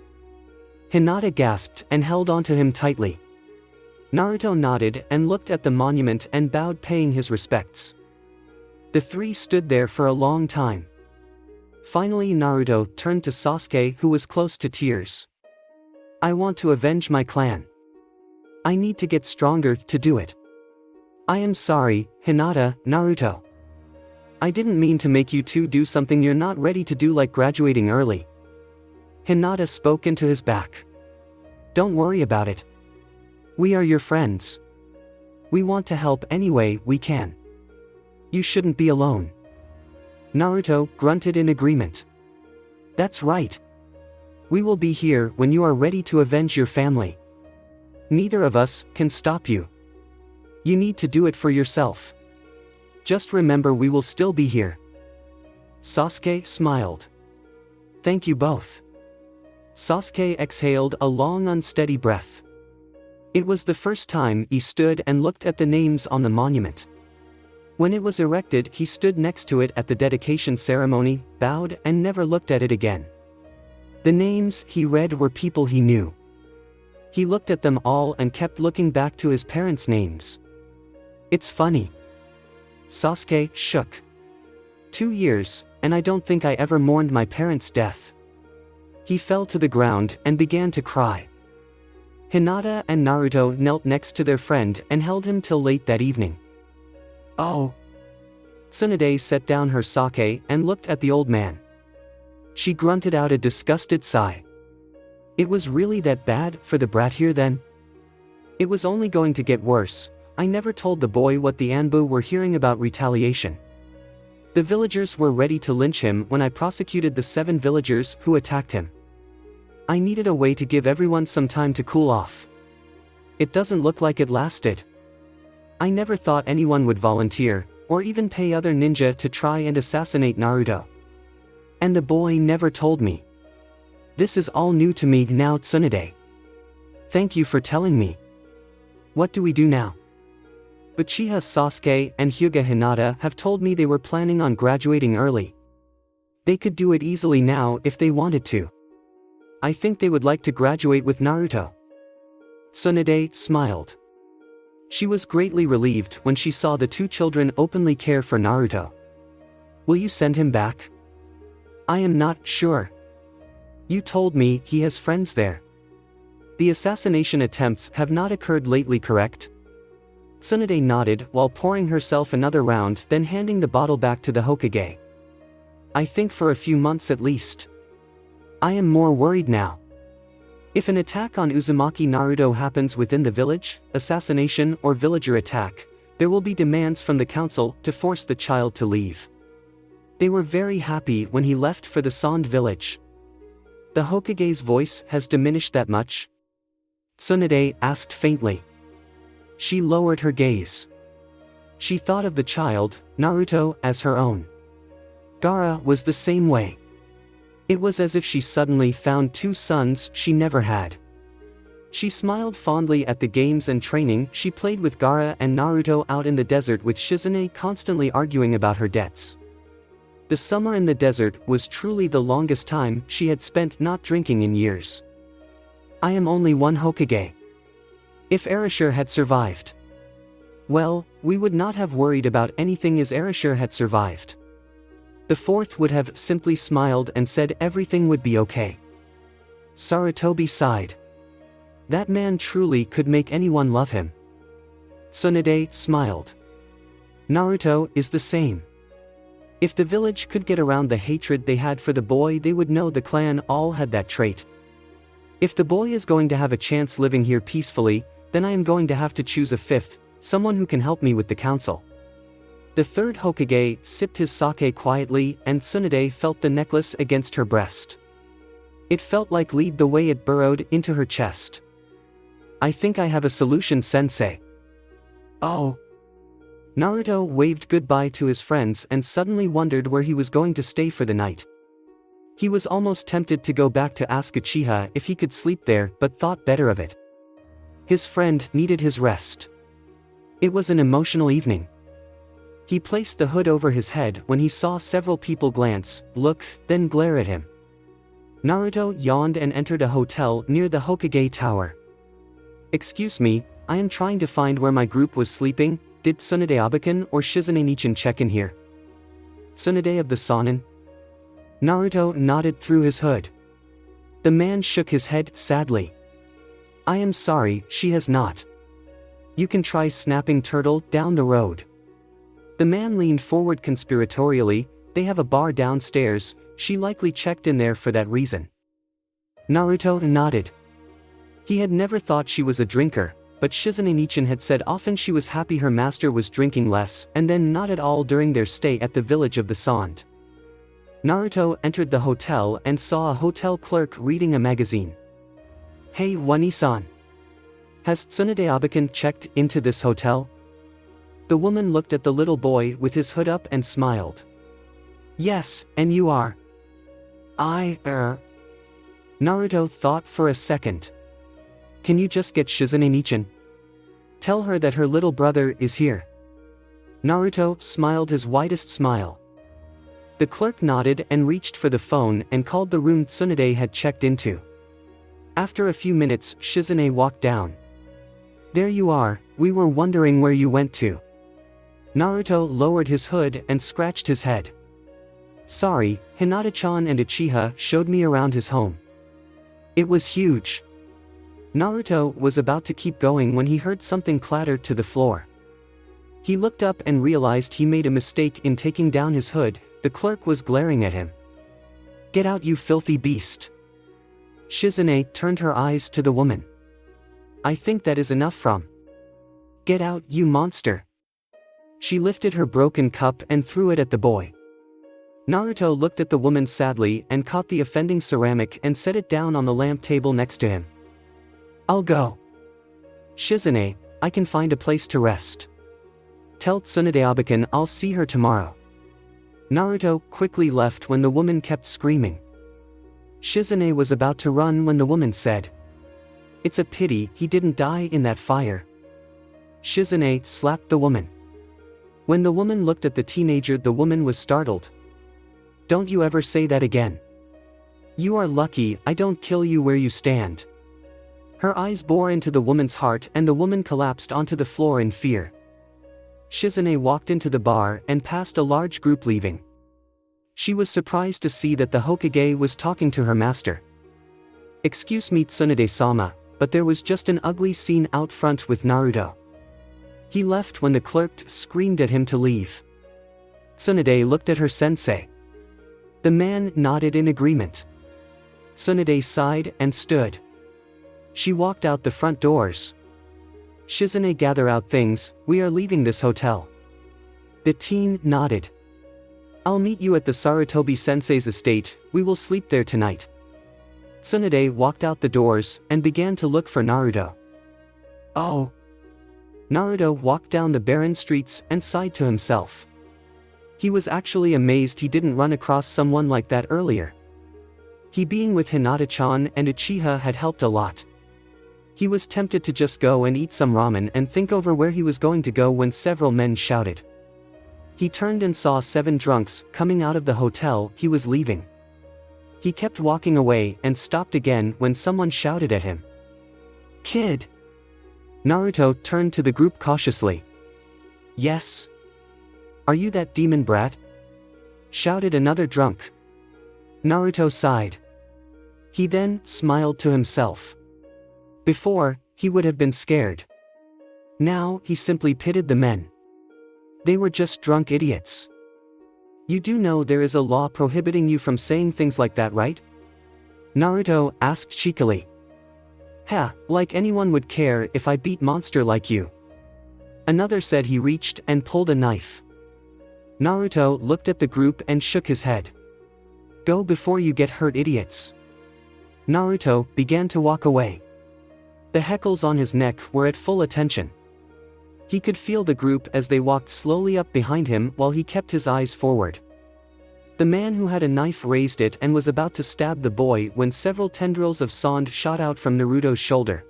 Hinata gasped and held onto him tightly. Naruto nodded and looked at the monument and bowed, paying his respects. The three stood there for a long time. Finally Naruto turned to Sasuke, who was close to tears. I want to avenge my clan. I need to get stronger to do it. I am sorry, Hinata, Naruto. I didn't mean to make you two do something you're not ready to do, like graduating early. Hinata spoke into his back. Don't worry about it. We are your friends. We want to help any way we can. You shouldn't be alone. Naruto grunted in agreement. That's right. We will be here when you are ready to avenge your family. Neither of us can stop you. You need to do it for yourself. Just remember, we will still be here. Sasuke smiled. Thank you both. Sasuke exhaled a long, unsteady breath. It was the first time he stood and looked at the names on the monument. When it was erected, he stood next to it at the dedication ceremony, bowed, and never looked at it again. The names he read were people he knew. He looked at them all and kept looking back to his parents' names. It's funny. Sasuke shook. 2 years, and I don't think I ever mourned my parents' death. He fell to the ground and began to cry. Hinata and Naruto knelt next to their friend and held him till late that evening. Oh. Tsunade set down her sake and looked at the old man. She grunted out a disgusted sigh. It was really that bad for the brat here then? It was only going to get worse. I never told the boy what the Anbu were hearing about retaliation. The villagers were ready to lynch him when I prosecuted the 7 villagers who attacked him. I needed a way to give everyone some time to cool off. It doesn't look like it lasted. I never thought anyone would volunteer, or even pay other ninja to try and assassinate Naruto. And the boy never told me. This is all new to me now, Tsunade. Thank you for telling me. What do we do now? Uchiha Sasuke and Hyuga Hinata have told me they were planning on graduating early. They could do it easily now if they wanted to. I think they would like to graduate with Naruto. Tsunade smiled. She was greatly relieved when she saw the 2 children openly care for Naruto. Will you send him back? I am not sure. You told me he has friends there. The assassination attempts have not occurred lately, correct? Tsunade nodded while pouring herself another round, then handing the bottle back to the Hokage. I think for a few months at least. I am more worried now. If an attack on Uzumaki Naruto happens within the village, assassination or villager attack, there will be demands from the council to force the child to leave. They were very happy when he left for the Sand village. The Hokage's voice has diminished that much? Tsunade asked faintly. She lowered her gaze. She thought of the child, Naruto, as her own. Gaara was the same way. It was as if she suddenly found 2 sons she never had. She smiled fondly at the games and training she played with Gaara and Naruto out in the desert, with Shizune constantly arguing about her debts. The summer in the desert was truly the longest time she had spent not drinking in years. I am only one Hokage. If Erashur had survived. Well, we would not have worried about anything as Erashur had survived. The 4th would have simply smiled and said everything would be okay. Sarutobi sighed. That man truly could make anyone love him. Tsunade smiled. Naruto is the same. If the village could get around the hatred they had for the boy, they would know the clan all had that trait. If the boy is going to have a chance living here peacefully, then I am going to have to choose a 5th, someone who can help me with the council. The 3rd Hokage sipped his sake quietly, and Tsunade felt the necklace against her breast. It felt like lead the way it burrowed into her chest. I think I have a solution, sensei. Oh. Naruto waved goodbye to his friends and suddenly wondered where he was going to stay for the night. He was almost tempted to go back to ask Uchiha if he could sleep there, but thought better of it. His friend needed his rest. It was an emotional evening. He placed the hood over his head when he saw several people glance, look, then glare at him. Naruto yawned and entered a hotel near the Hokage Tower. Excuse me, I am trying to find where my group was sleeping. Did Tsunade Abakan or Shizune Nichin check in here? Tsunade of the Sanin? Naruto nodded through his hood. The man shook his head sadly. I am sorry, she has not. You can try Snapping Turtle down the road. The man leaned forward conspiratorially. They have a bar downstairs, she likely checked in there for that reason. Naruto nodded. He had never thought she was a drinker, but Shizune Nichin had said often she was happy her master was drinking less, and then not at all during their stay at the village of the Sand. Naruto entered the hotel and saw a hotel clerk reading a magazine. Hey Wani-san. Has Tsunade-abakan checked into this hotel? The woman looked at the little boy with his hood up and smiled. Yes, and you are? Naruto thought for a second. Can you just get Shizune Nichin? Tell her that her little brother is here. Naruto smiled his widest smile. The clerk nodded and reached for the phone and called the room Tsunade had checked into. After a few minutes, Shizune walked down. There you are, we were wondering where you went to. Naruto lowered his hood and scratched his head. Sorry, Hinata-chan and Uchiha showed me around his home. It was huge. Naruto was about to keep going when he heard something clatter to the floor. He looked up and realized he made a mistake in taking down his hood. The clerk was glaring at him. Get out, you filthy beast. Shizune turned her eyes to the woman. I think that is enough from. Get out, you monster. She lifted her broken cup and threw it at the boy. Naruto looked at the woman sadly and caught the offending ceramic and set it down on the lamp table next to him. I'll go. Shizune, I can find a place to rest. Tell Tsunade-abakan I'll see her tomorrow. Naruto quickly left when the woman kept screaming. Shizune was about to run when the woman said, It's a pity he didn't die in that fire. Shizune slapped the woman. When the woman looked at the teenager, the woman was startled. Don't you ever say that again. You are lucky I don't kill you where you stand. Her eyes bore into the woman's heart and the woman collapsed onto the floor in fear. Shizune walked into the bar and passed a large group leaving. She was surprised to see that the Hokage was talking to her master. Excuse me Tsunade-sama, but there was just an ugly scene out front with Naruto. He left when the clerk screamed at him to leave. Tsunade looked at her sensei. The man nodded in agreement. Tsunade sighed and stood. She walked out the front doors. Shizune, gather out things, we are leaving this hotel. The teen nodded. I'll meet you at the Sarutobi sensei's estate, we will sleep there tonight. Tsunade walked out the doors and began to look for Naruto. Oh. Naruto walked down the barren streets and sighed to himself. He was actually amazed he didn't run across someone like that earlier. He being with Hinata-chan and Uchiha had helped a lot. He was tempted to just go and eat some ramen and think over where he was going to go when several men shouted. He turned and saw 7 drunks coming out of the hotel he was leaving. He kept walking away and stopped again when someone shouted at him. Kid! Naruto turned to the group cautiously. Yes? Are you that demon brat? Shouted another drunk. Naruto sighed. He then smiled to himself. Before, he would have been scared. Now, he simply pitied the men. They were just drunk idiots. You do know there is a law prohibiting you from saying things like that, right? Naruto asked cheekily. Ha, like anyone would care if I beat monster like you. Another said. He reached and pulled a knife. Naruto looked at the group and shook his head. Go before you get hurt, idiots. Naruto began to walk away. The heckles on his neck were at full attention. He could feel the group as they walked slowly up behind him while he kept his eyes forward. The man who had a knife raised it and was about to stab the boy when several tendrils of sand shot out from Naruto's shoulder.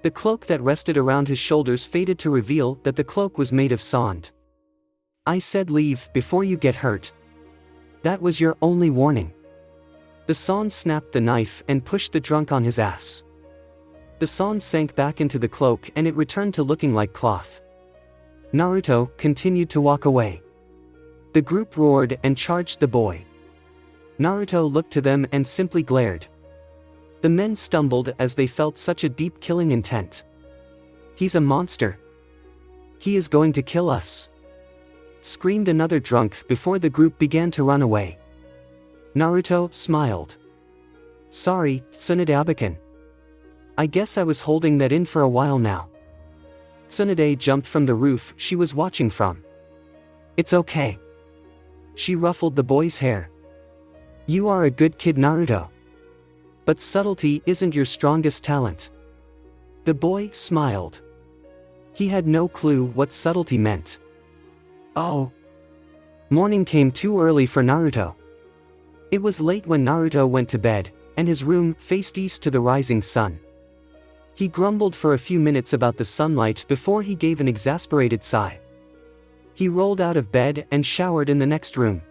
The cloak that rested around his shoulders faded to reveal that the cloak was made of sand. I said leave before you get hurt. That was your only warning. The sand snapped the knife and pushed the drunk on his ass. The sand sank back into the cloak and it returned to looking like cloth. Naruto continued to walk away. The group roared and charged the boy. Naruto looked to them and simply glared. The men stumbled as they felt such a deep killing intent. He's a monster. He is going to kill us. screamed another drunk before the group began to run away. Naruto smiled. Sorry, Tsunade-abakan. I guess I was holding that in for a while now. Tsunade jumped from the roof she was watching from. It's okay. She ruffled the boy's hair. You are a good kid, Naruto. But subtlety isn't your strongest talent. The boy smiled. He had no clue what subtlety meant. Oh. Morning came too early for Naruto. It was late when Naruto went to bed, and his room faced east to the rising sun. He grumbled for a few minutes about the sunlight before he gave an exasperated sigh. He rolled out of bed and showered in the next room.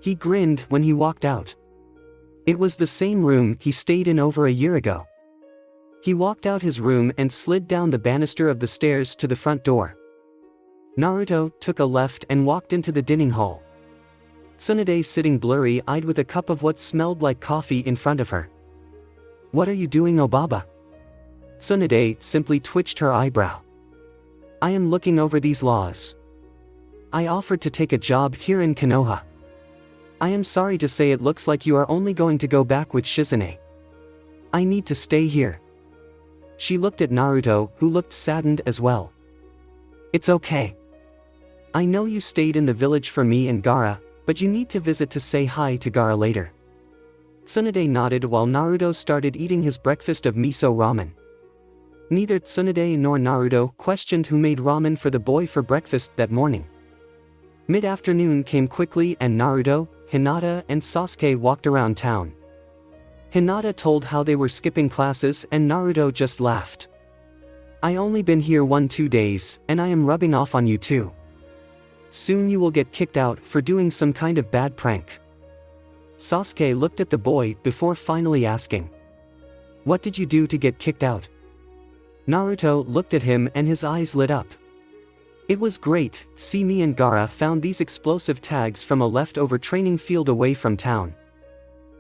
He grinned when he walked out. It was the same room he stayed in over a year ago. He walked out his room and slid down the banister of the stairs to the front door. Naruto took a left and walked into the dining hall. Tsunade sitting blurry-eyed with a cup of what smelled like coffee in front of her. What are you doing, Obaba? Tsunade simply twitched her eyebrow. I am looking over these laws. I offered to take a job here in Konoha. I am sorry to say it looks like you are only going to go back with Shizune. I need to stay here. She looked at Naruto, who looked saddened as well. It's okay. I know you stayed in the village for me and Gaara, but you need to visit to say hi to Gaara later. Tsunade nodded while Naruto started eating his breakfast of miso ramen. Neither Tsunade nor Naruto questioned who made ramen for the boy for breakfast that morning. Mid-afternoon came quickly and Naruto, Hinata and Sasuke walked around town. Hinata told how they were skipping classes and Naruto just laughed. I only been here 1-2 days, and I am rubbing off on you too. Soon you will get kicked out for doing some kind of bad prank. Sasuke looked at the boy before finally asking. What did you do to get kicked out? Naruto looked at him and his eyes lit up. It was great, see me and Gaara found these explosive tags from a leftover training field away from town.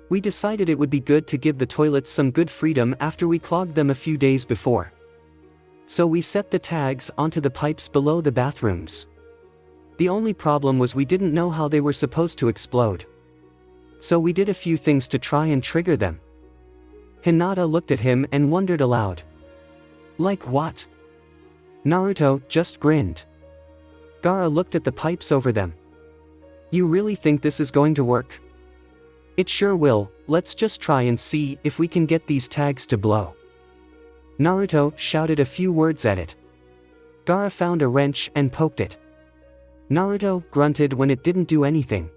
We decided it would be good to give the toilets some good freedom after we clogged them a few days before. So we set the tags onto the pipes below the bathrooms. The only problem was we didn't know how they were supposed to explode. So we did a few things to try and trigger them. Hinata looked at him and wondered aloud. Like what? Naruto just grinned. Gaara looked at the pipes over them. You really think this is going to work? It sure will, let's just try and see if we can get these tags to blow. Naruto shouted a few words at it. Gaara found a wrench and poked it. Naruto grunted when it didn't do anything.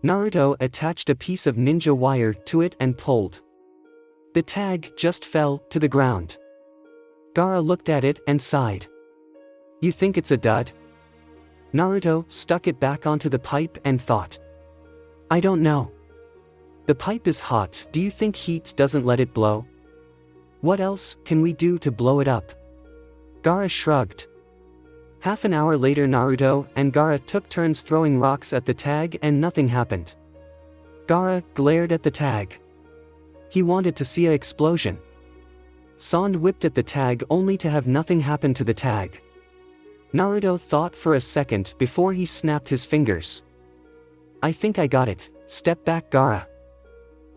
Naruto attached a piece of ninja wire to it and pulled. The tag just fell to the ground. Gaara looked at it and sighed. You think it's a dud? Naruto stuck it back onto the pipe and thought. I don't know. The pipe is hot, do you think heat doesn't let it blow? What else can we do to blow it up? Gaara shrugged. Half an hour later Naruto and Gaara took turns throwing rocks at the tag and nothing happened. Gaara glared at the tag. He wanted to see an explosion. Sand whipped at the tag only to have nothing happen to the tag. Naruto thought for a second before he snapped his fingers. I think I got it, step back Gaara.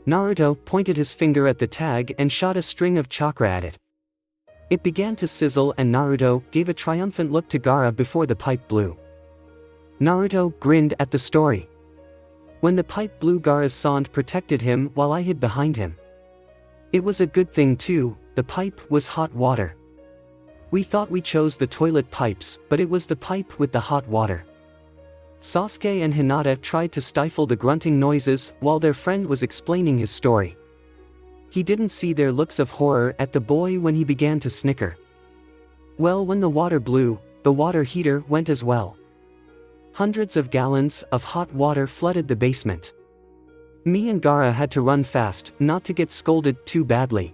Naruto pointed his finger at the tag and shot a string of chakra at it. It began to sizzle and Naruto gave a triumphant look to Gaara before the pipe blew. Naruto grinned at the story. When the pipe blew, Gaara's sand protected him while I hid behind him. It was a good thing too, the pipe was hot water. We thought we chose the toilet pipes, but it was the pipe with the hot water. Sasuke and Hinata tried to stifle the grunting noises while their friend was explaining his story. He didn't see their looks of horror at the boy when he began to snicker. Well, when the water blew, the water heater went as well. Hundreds of gallons of hot water flooded the basement. Me and Gaara had to run fast, not to get scolded too badly.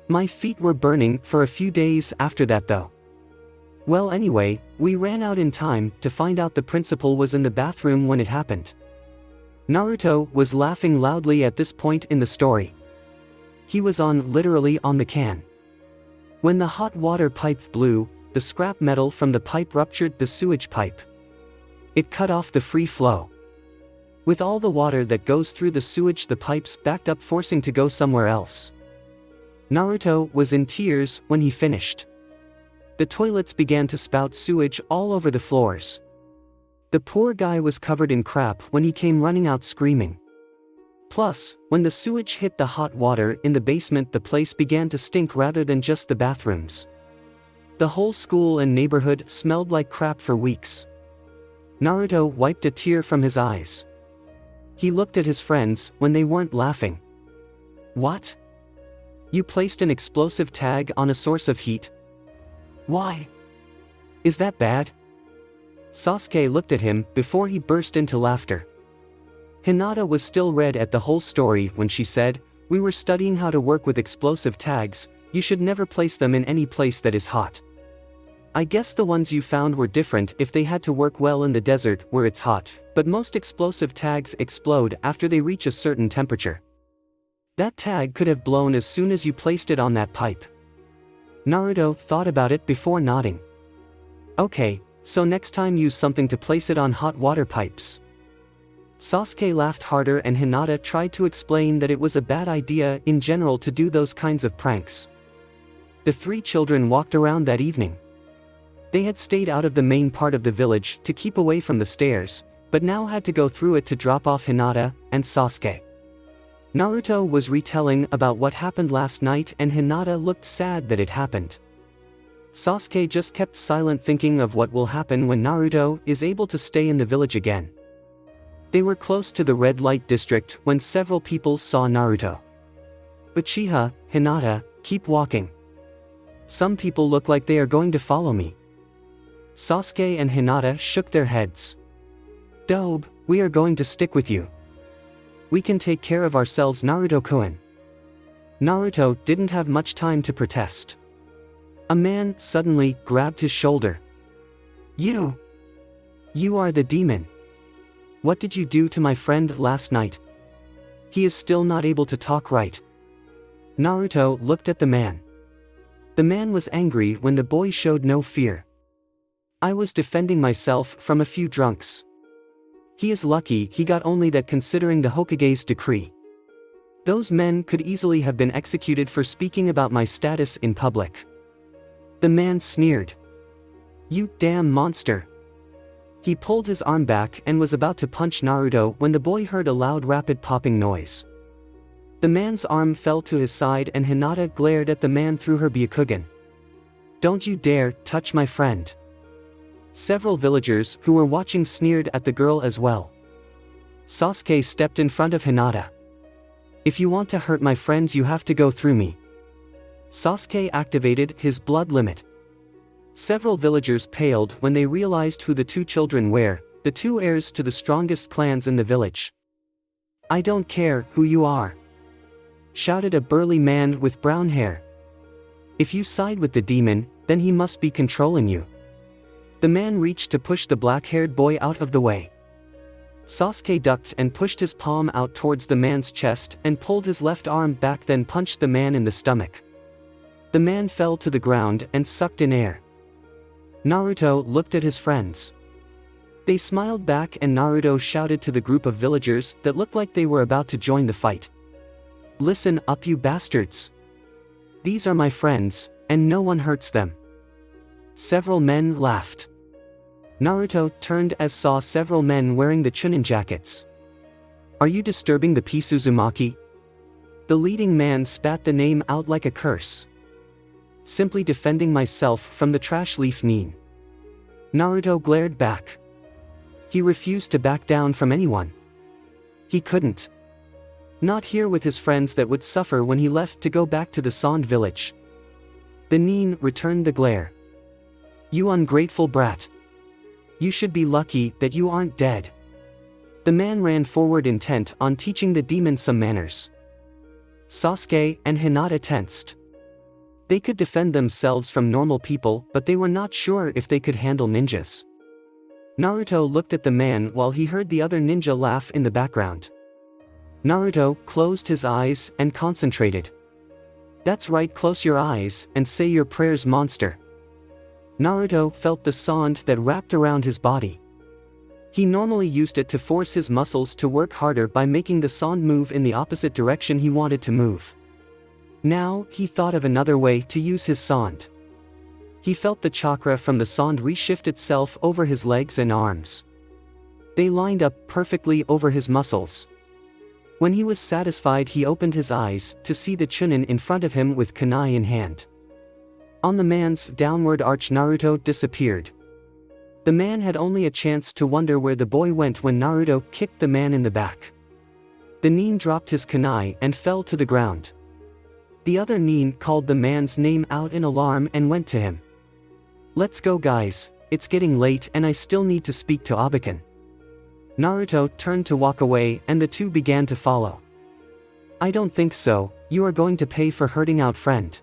My feet were burning for a few days after that though. Well anyway, we ran out in time to find out the principal was in the bathroom when it happened. Naruto was laughing loudly at this point in the story. He was literally on the can. When the hot water pipe blew, the scrap metal from the pipe ruptured the sewage pipe. It cut off the free flow. With all the water that goes through the sewage, the pipes backed up, forcing to go somewhere else. Naruto was in tears when he finished. The toilets began to spout sewage all over the floors. The poor guy was covered in crap when he came running out screaming. Plus, when the sewage hit the hot water in the basement, the place began to stink rather than just the bathrooms. The whole school and neighborhood smelled like crap for weeks. Naruto wiped a tear from his eyes. He looked at his friends when they weren't laughing. What? You placed an explosive tag on a source of heat? Why? Is that bad? Sasuke looked at him before he burst into laughter. Hinata was still red at the whole story when she said, "We were studying how to work with explosive tags. You should never place them in any place that is hot. I guess the ones you found were different if they had to work well in the desert where it's hot, but most explosive tags explode after they reach a certain temperature. That tag could have blown as soon as you placed it on that pipe." Naruto thought about it before nodding. Okay, so next time use something to place it on hot water pipes. Sasuke laughed harder and Hinata tried to explain that it was a bad idea in general to do those kinds of pranks. The three children walked around that evening. They had stayed out of the main part of the village to keep away from the stairs, but now had to go through it to drop off Hinata and Sasuke. Naruto was retelling about what happened last night and Hinata looked sad that it happened. Sasuke just kept silent, thinking of what will happen when Naruto is able to stay in the village again. They were close to the red light district when several people saw Naruto. "Uchiha, Hinata, keep walking. Some people look like they are going to follow me." Sasuke and Hinata shook their heads. "Dobe, we are going to stick with you. We can take care of ourselves, Naruto-kun." Naruto didn't have much time to protest. A man suddenly grabbed his shoulder. You are the demon. What did you do to my friend last night? He is still not able to talk right." Naruto looked at the man. The man was angry when the boy showed no fear. "I was defending myself from a few drunks. He is lucky he got only that, considering the Hokage's decree. Those men could easily have been executed for speaking about my status in public." The man sneered. "You damn monster." He pulled his arm back and was about to punch Naruto when the boy heard a loud, rapid popping noise. The man's arm fell to his side and Hinata glared at the man through her Byakugan. "Don't you dare touch my friend." Several villagers who were watching sneered at the girl as well. Sasuke stepped in front of Hinata. "If you want to hurt my friends, you have to go through me." Sasuke activated his blood limit. Several villagers paled when they realized who the two children were, the two heirs to the strongest clans in the village. "I don't care who you are," shouted a burly man with brown hair. "If you side with the demon, then he must be controlling you." The man reached to push the black-haired boy out of the way. Sasuke ducked and pushed his palm out towards the man's chest and pulled his left arm back, then punched the man in the stomach. The man fell to the ground and sucked in air. Naruto looked at his friends. They smiled back and Naruto shouted to the group of villagers that looked like they were about to join the fight. "Listen up, you bastards. These are my friends, and no one hurts them." Several men laughed. Naruto turned as saw several men wearing the chunin jackets. "Are you disturbing the peace, Uzumaki?" The leading man spat the name out like a curse. "Simply defending myself from the trash leaf Nin." Naruto glared back. He refused to back down from anyone. He couldn't. Not here with his friends that would suffer when he left to go back to the Sand village. The Nin returned the glare. "You ungrateful brat. You should be lucky that you aren't dead." The man ran forward, intent on teaching the demon some manners. Sasuke and Hinata tensed. They could defend themselves from normal people, but they were not sure if they could handle ninjas. Naruto looked at the man while he heard the other ninja laugh in the background. Naruto closed his eyes and concentrated. "That's right, close your eyes and say your prayers, monster." Naruto felt the sand that wrapped around his body. He normally used it to force his muscles to work harder by making the sand move in the opposite direction he wanted to move. Now, he thought of another way to use his sand. He felt the chakra from the sand reshift itself over his legs and arms. They lined up perfectly over his muscles. When he was satisfied, he opened his eyes to see the Chunin in front of him with kunai in hand. On the man's downward arch, Naruto disappeared. The man had only a chance to wonder where the boy went when Naruto kicked the man in the back. The nin dropped his kunai and fell to the ground. The other nin called the man's name out in alarm and went to him. "Let's go, guys, it's getting late and I still need to speak to Abakan." Naruto turned to walk away and the two began to follow. "I don't think so, you are going to pay for hurting out friend."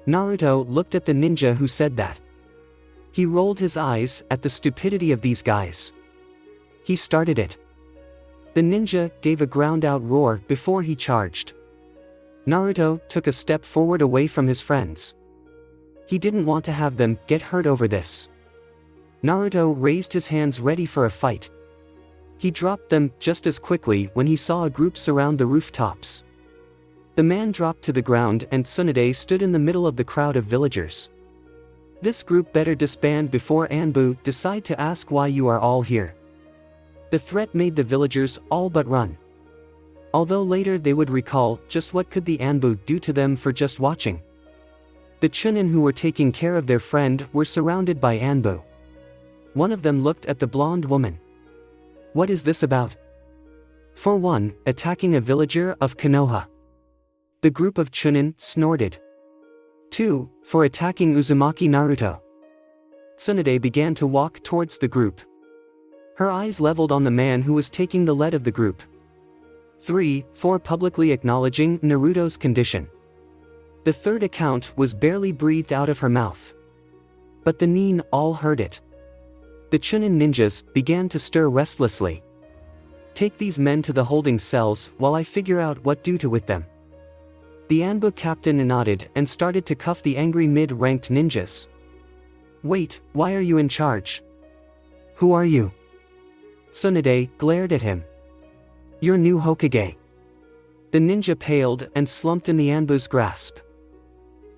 Naruto looked at the ninja who said that. He rolled his eyes at the stupidity of these guys. He started it. The ninja gave a ground-out roar before he charged. Naruto took a step forward away from his friends. He didn't want to have them get hurt over this. Naruto raised his hands ready for a fight. He dropped them just as quickly when he saw a group surround the rooftops. The man dropped to the ground and Tsunade stood in the middle of the crowd of villagers. "This group better disband before Anbu decide to ask why you are all here." The threat made the villagers all but run. Although later they would recall just what could the Anbu do to them for just watching. The Chunin who were taking care of their friend were surrounded by Anbu. One of them looked at the blonde woman. "What is this about?" "For one, attacking a villager of Konoha." The group of Chunin snorted. "2, for attacking Uzumaki Naruto." Tsunade began to walk towards the group. Her eyes leveled on the man who was taking the lead of the group. 3, for publicly acknowledging Naruto's condition. The third account was barely breathed out of her mouth. But the nin all heard it. The Chunin ninjas began to stir restlessly. "Take these men to the holding cells while I figure out what to do with them." The Anbu captain nodded and started to cuff the angry mid-ranked ninjas. "Wait, why are you in charge? Who are you?" Tsunade glared at him. "Your new Hokage." The ninja paled and slumped in the Anbu's grasp.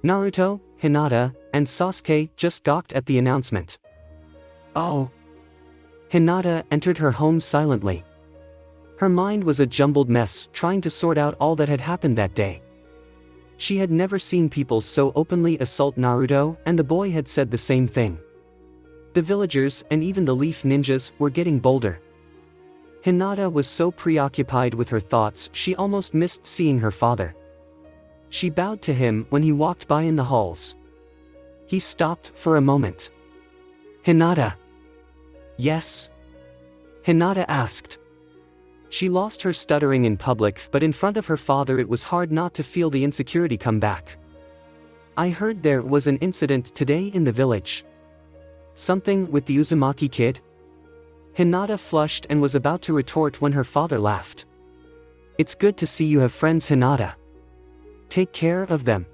Naruto, Hinata, and Sasuke just gawked at the announcement. "Oh." Hinata entered her home silently. Her mind was a jumbled mess trying to sort out all that had happened that day. She had never seen people so openly assault Naruto, and the boy had said the same thing. The villagers and even the leaf ninjas were getting bolder. Hinata was so preoccupied with her thoughts she almost missed seeing her father. She bowed to him when he walked by in the halls. He stopped for a moment. "Hinata." "Yes?" Hinata asked. She lost her stuttering in public, but in front of her father it was hard not to feel the insecurity come back. "I heard there was an incident today in the village. Something with the Uzumaki kid?" Hinata flushed and was about to retort when her father laughed. "It's good to see you have friends, Hinata. Take care of them."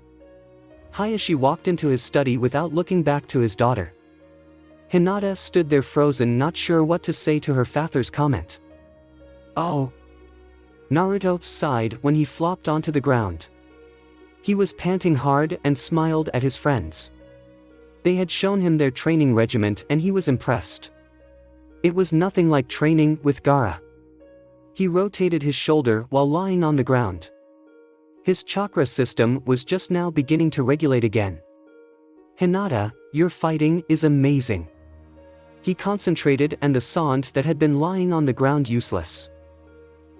Hayashi walked into his study without looking back to his daughter. Hinata stood there frozen, not sure what to say to her father's comment. "Oh." Naruto sighed when he flopped onto the ground. He was panting hard and smiled at his friends. They had shown him their training regiment and he was impressed. It was nothing like training with Gaara. He rotated his shoulder while lying on the ground. His chakra system was just now beginning to regulate again. "Hinata, your fighting is amazing." He concentrated and the sand that had been lying on the ground useless.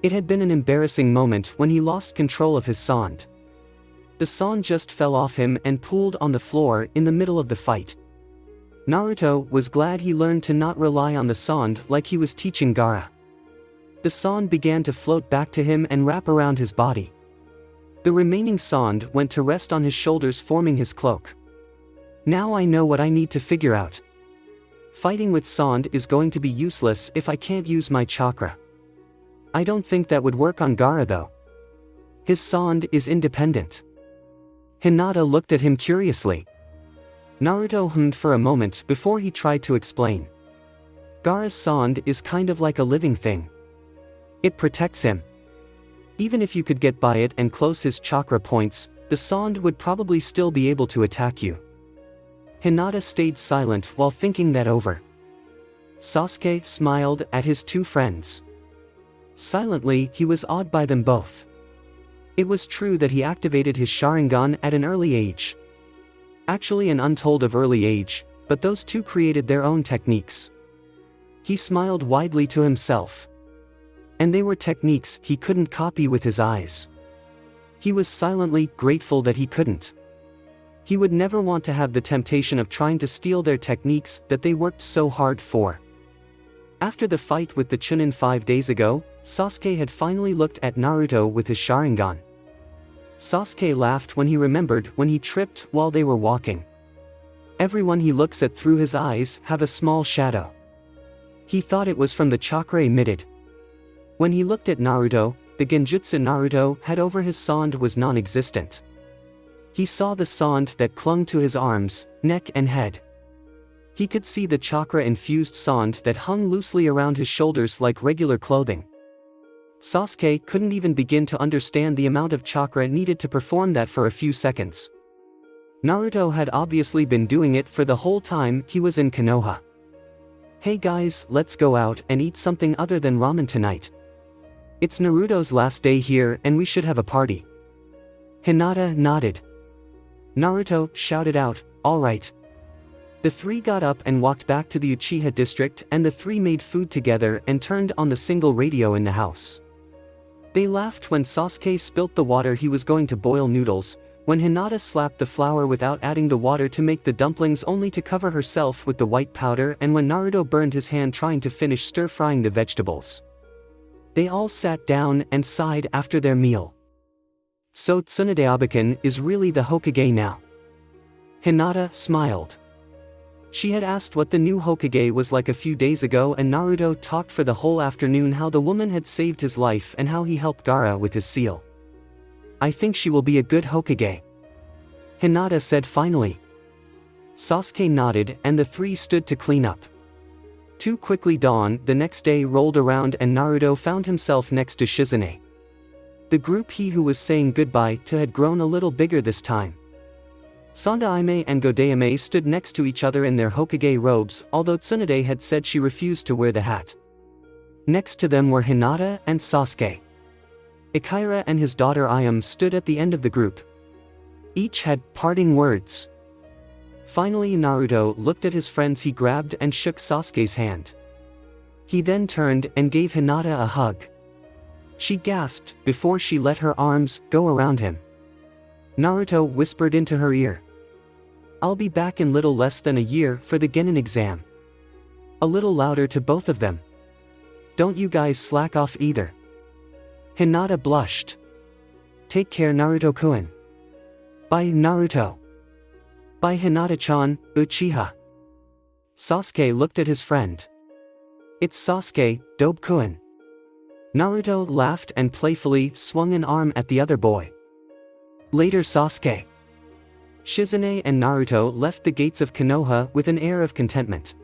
It had been an embarrassing moment when he lost control of his sand. The sand just fell off him and pooled on the floor in the middle of the fight. Naruto was glad he learned to not rely on the sand like he was teaching Gaara. The sand began to float back to him and wrap around his body. The remaining sand went to rest on his shoulders, forming his cloak. "Now I know what I need to figure out. Fighting with sand is going to be useless if I can't use my chakra. I don't think that would work on Gaara though. His sand is independent." Hinata looked at him curiously. Naruto hummed for a moment before he tried to explain. Gaara's sand is kind of like a living thing. It protects him. Even if you could get by it and close his chakra points, the sand would probably still be able to attack you. Hinata stayed silent while thinking that over. Sasuke smiled at his two friends. Silently, he was awed by them both. It was true that he activated his Sharingan at an early age. Actually an untold of early age, but those two created their own techniques. He smiled widely to himself. And they were techniques he couldn't copy with his eyes. He was silently grateful that he couldn't. He would never want to have the temptation of trying to steal their techniques that they worked so hard for. After the fight with the Chunin 5 days ago, Sasuke had finally looked at Naruto with his Sharingan. Sasuke laughed when he remembered when he tripped while they were walking. Everyone he looks at through his eyes have a small shadow. He thought it was from the chakra emitted. When he looked at Naruto, the genjutsu Naruto had over his sand was non-existent. He saw the sand that clung to his arms, neck and head. He could see the chakra-infused sand that hung loosely around his shoulders like regular clothing. Sasuke couldn't even begin to understand the amount of chakra needed to perform that for a few seconds. Naruto had obviously been doing it for the whole time he was in Konoha. Hey guys, let's go out and eat something other than ramen tonight. It's Naruto's last day here and we should have a party. Hinata nodded. Naruto shouted out, "Alright." The three got up and walked back to the Uchiha district and the three made food together and turned on the single radio in the house. They laughed when Sasuke spilt the water he was going to boil noodles, when Hinata slapped the flour without adding the water to make the dumplings only to cover herself with the white powder, and when Naruto burned his hand trying to finish stir-frying the vegetables. They all sat down and sighed after their meal. So Tsunade Abakan is really the Hokage now. Hinata smiled. She had asked what the new Hokage was like a few days ago, and Naruto talked for the whole afternoon how the woman had saved his life and how he helped Gaara with his seal. I think she will be a good Hokage, Hinata said finally. Sasuke nodded and the three stood to clean up. Too quickly dawn the next day rolled around and Naruto found himself next to Shizune. The group he who was saying goodbye to had grown a little bigger this time. Sandaime and Godayame stood next to each other in their Hokage robes, although Tsunade had said she refused to wear the hat. Next to them were Hinata and Sasuke. Ikaira and his daughter Ayame stood at the end of the group. Each had parting words. Finally Naruto looked at his friends. He grabbed and shook Sasuke's hand. He then turned and gave Hinata a hug. She gasped before she let her arms go around him. Naruto whispered into her ear. I'll be back in little less than a year for the Genin exam. A little louder to both of them. Don't you guys slack off either. Hinata blushed. Take care Naruto-kun. Bye Naruto. Bye Hinata-chan, Uchiha. Sasuke looked at his friend. It's Sasuke, Dobe-kun. Naruto laughed and playfully swung an arm at the other boy. Later Sasuke. Shizune and Naruto left the gates of Konoha with an air of contentment.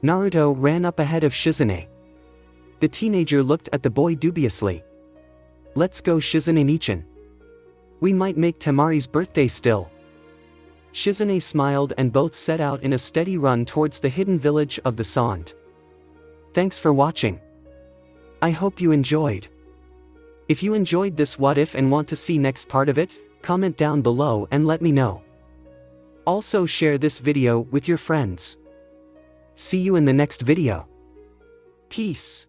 Naruto ran up ahead of Shizune. The teenager looked at the boy dubiously. Let's go Shizune-nichan. We might make Temari's birthday still. Shizune smiled and both set out in a steady run towards the hidden village of the Sand. Thanks for watching. I hope you enjoyed. If you enjoyed this what if and want to see next part of it, comment down below and let me know. Also share this video with your friends. See you in the next video. Peace.